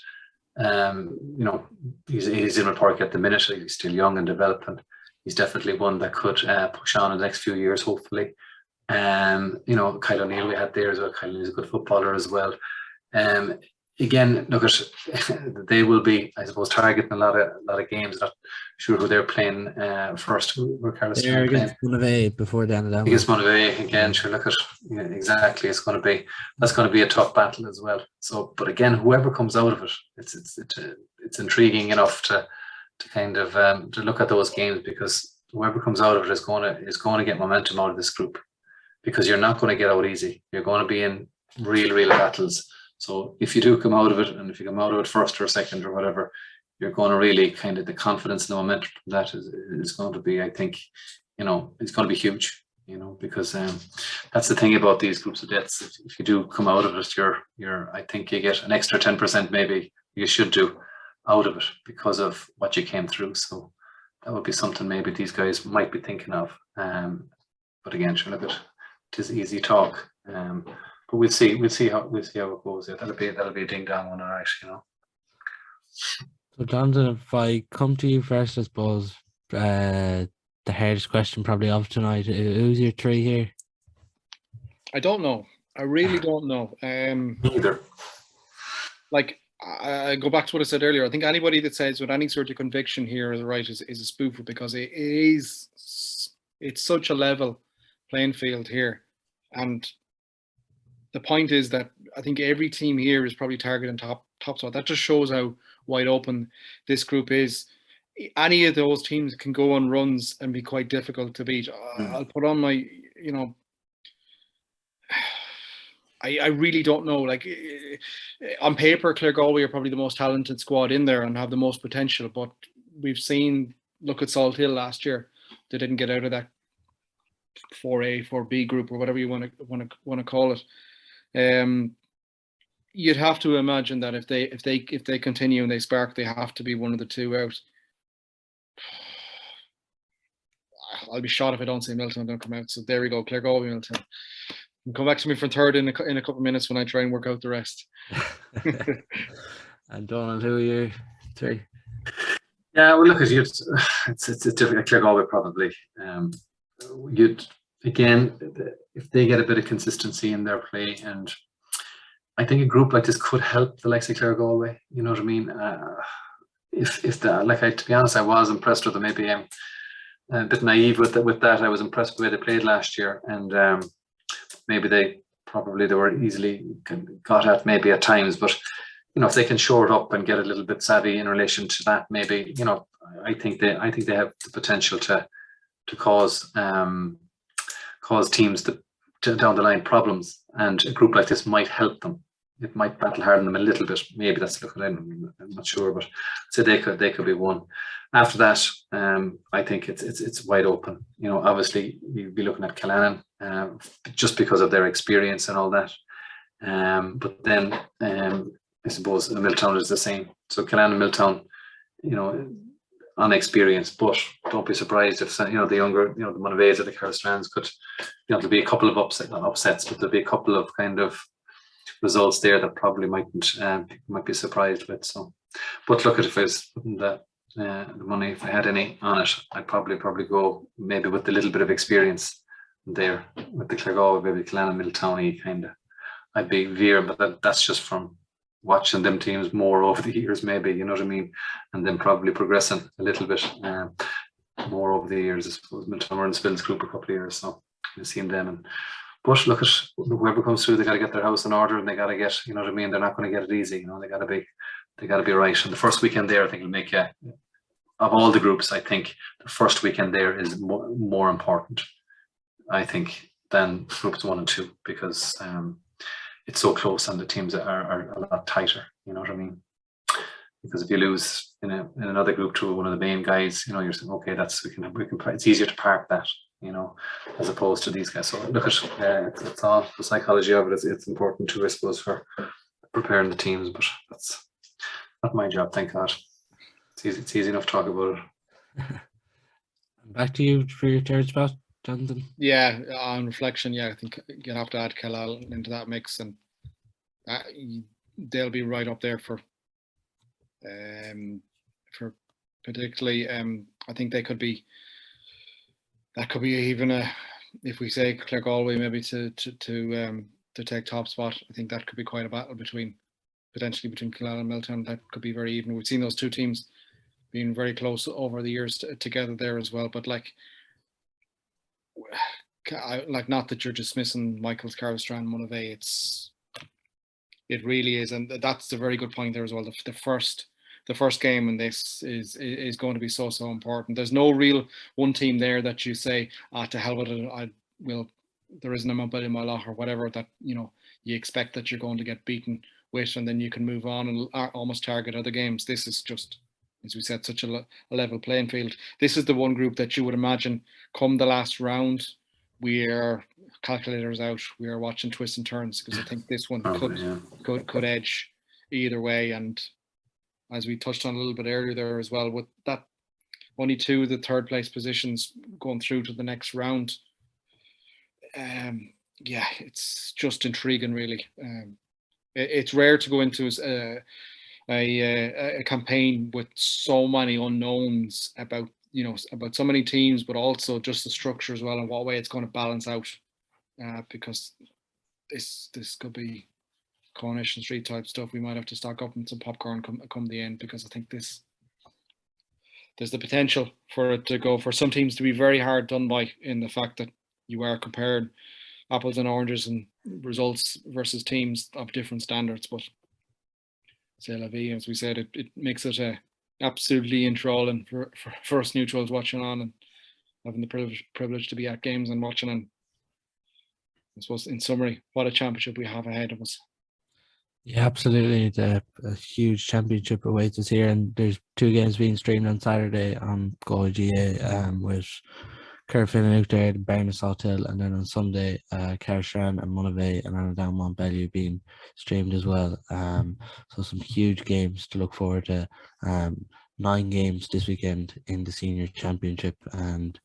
He's in Park at the minute. He's still young and developing. He's definitely one that could push on in the next few years, hopefully. Kyle O'Neill we had there as well. Kyle O'Neill is a good footballer as well. Again, look at they will be, I suppose, targeting a lot of games. Not sure who they're playing first. Who Carlos they're against Moylough before the Annaghdown. Against Moylough again. Sure, look at exactly. That's going to be a tough battle as well. So, but again, whoever comes out of it, it's intriguing enough to kind of to look at those games, because whoever comes out of it is going to get momentum out of this group, because you're not going to get out easy. You're going to be in real battles. So if you do come out of it, and if you come out of it first or second or whatever, you're going to really kind of, the confidence and the momentum that is going to be, I think, it's going to be huge, because that's the thing about these groups of deaths. If you do come out of it, I think you get an extra 10% maybe you should do out of it because of what you came through. So that would be something maybe these guys might be thinking of. But again, sure, look, it is easy talk. But we'll see how it goes. Yeah, that'll be a ding dong one, alright, So, Jonathan, if I come to you first, I suppose the hardest question probably of tonight. Who's your 3 here? I don't know. I really don't know. Neither. Like, I go back to what I said earlier. I think anybody that says with any sort of conviction here is right is a spoofer, because it's such a level playing field here. And the point is that I think every team here is probably targeting top spot. That just shows how wide open this group is. Any of those teams can go on runs and be quite difficult to beat. I'll put on my, I really don't know. Like, on paper, Clare Galway are probably the most talented squad in there and have the most potential. But we've seen, look at Salthill last year. They didn't get out of that 4A, 4B group, or whatever you want to call it. You'd have to imagine that if they continue and they spark, they have to be one of the 2 out. I'll be shot if I don't say Milton don't come out. So there we go, Clare Galway, Milton. Come back to me for third in a couple of minutes when I try and work out the rest. And Donal, who are you 3? Yeah, well, look, it's difficult. Clare Galway probably. If they get a bit of consistency in their play, and I think a group like this could help the likes of Clare Galway. You know what I mean? To be honest, I was impressed with them. Maybe I'm a bit naive with that. I was impressed with the way they played last year, and maybe they were easily got at maybe at times. But if they can shore it up and get a little bit savvy in relation to that, maybe I think they have the potential to cause teams down the line problems, and a group like this might help them. It might battle harden them a little bit. Maybe that's looking in. I'm not sure, but so they could be one. After that, I think it's wide open. Obviously you'd be looking at Killannon just because of their experience and all that. But then I suppose Milltown is the same. So Killann and Milltown, on experience, but don't be surprised if the younger, the Monaveys or the Carlstrands could, there'll be a couple of not upsets, but there'll be a couple of kind of results there that probably might be surprised with. So, but look at if I was putting the money, if I had any on it, I'd probably go maybe with the little bit of experience there with the Claregalway, maybe Killann and Milltowny kind of. I'd be veering, but that's just from watching them teams more over the years, maybe, you know what I mean, and then probably progressing a little bit more over the years. I suppose Milltown were in Spill's group a couple of years, so I've seen them. But look at whoever comes through, they got to get their house in order, and they got to get, you know what I mean. They're not going to get it easy, they got to be right. And the first weekend there, I think, will make of all the groups. I think the first weekend there is more important, I think, than groups 1 and 2, because it's so close and the teams are a lot tighter, you know what I mean? Because if you lose in another group to one of the main guys, you're saying, okay, we can it's easier to park that, as opposed to these guys. So look at it's all the psychology of it. It's important too, I suppose, for preparing the teams, but that's not my job, thank God. It's easy enough to talk about it. Back to you for your third spot, Jonathan. Yeah, on reflection, I think you'll have to add Killal into that mix, and they'll be right up there for particularly. I think that could be even if we say Claregalway maybe to take top spot. I think that could be quite a battle potentially between Killal and Milltown. That could be very even. We've seen those two teams being very close over the years together there as well, but not that you're dismissing Michael's Carlstrand, Moylough. It really is, and that's a very good point there as well. The first game in this is going to be so important. There's no real one team there that you say, to hell with it, there isn't a Mountbellew, Moylough or whatever that you expect that you're going to get beaten with, and then you can move on and almost target other games. This is just, as we said, such a level playing field. This is the one group that you would imagine come the last round, we're calculators out, we are watching twists and turns, because I think this one could edge either way. And as we touched on a little bit earlier there as well, with that only 2 of the third place positions going through to the next round, it's just intriguing, really. It's rare to go into a campaign with so many unknowns about so many teams, but also just the structure as well and what way it's going to balance out, because this could be Coronation Street type stuff. We might have to stock up on some popcorn come the end, because I think there's the potential for it to go, for some teams to be very hard done by, in the fact that you are comparing apples and oranges and results versus teams of different standards. But c'est la vie, as we said, it makes it absolutely enthralling for us neutrals watching on and having the privilege to be at games and watching. And I suppose, in summary, what a championship we have ahead of us. Yeah, absolutely. A huge championship awaits us here, and there's 2 games being streamed on Saturday on Galway GA, with Corofin and Oughterard, Barn and Salthill, and then on Sunday, Carlstrand and Moylough and Annaghdown Mountbellew being streamed as well. So some huge games to look forward to. 9 games this weekend in the senior championship, and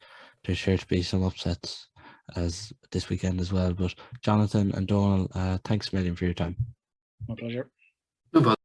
there's sure to be some upsets as this weekend as well. But Jonathan and Donal, thanks a million for your time. My pleasure. No bother.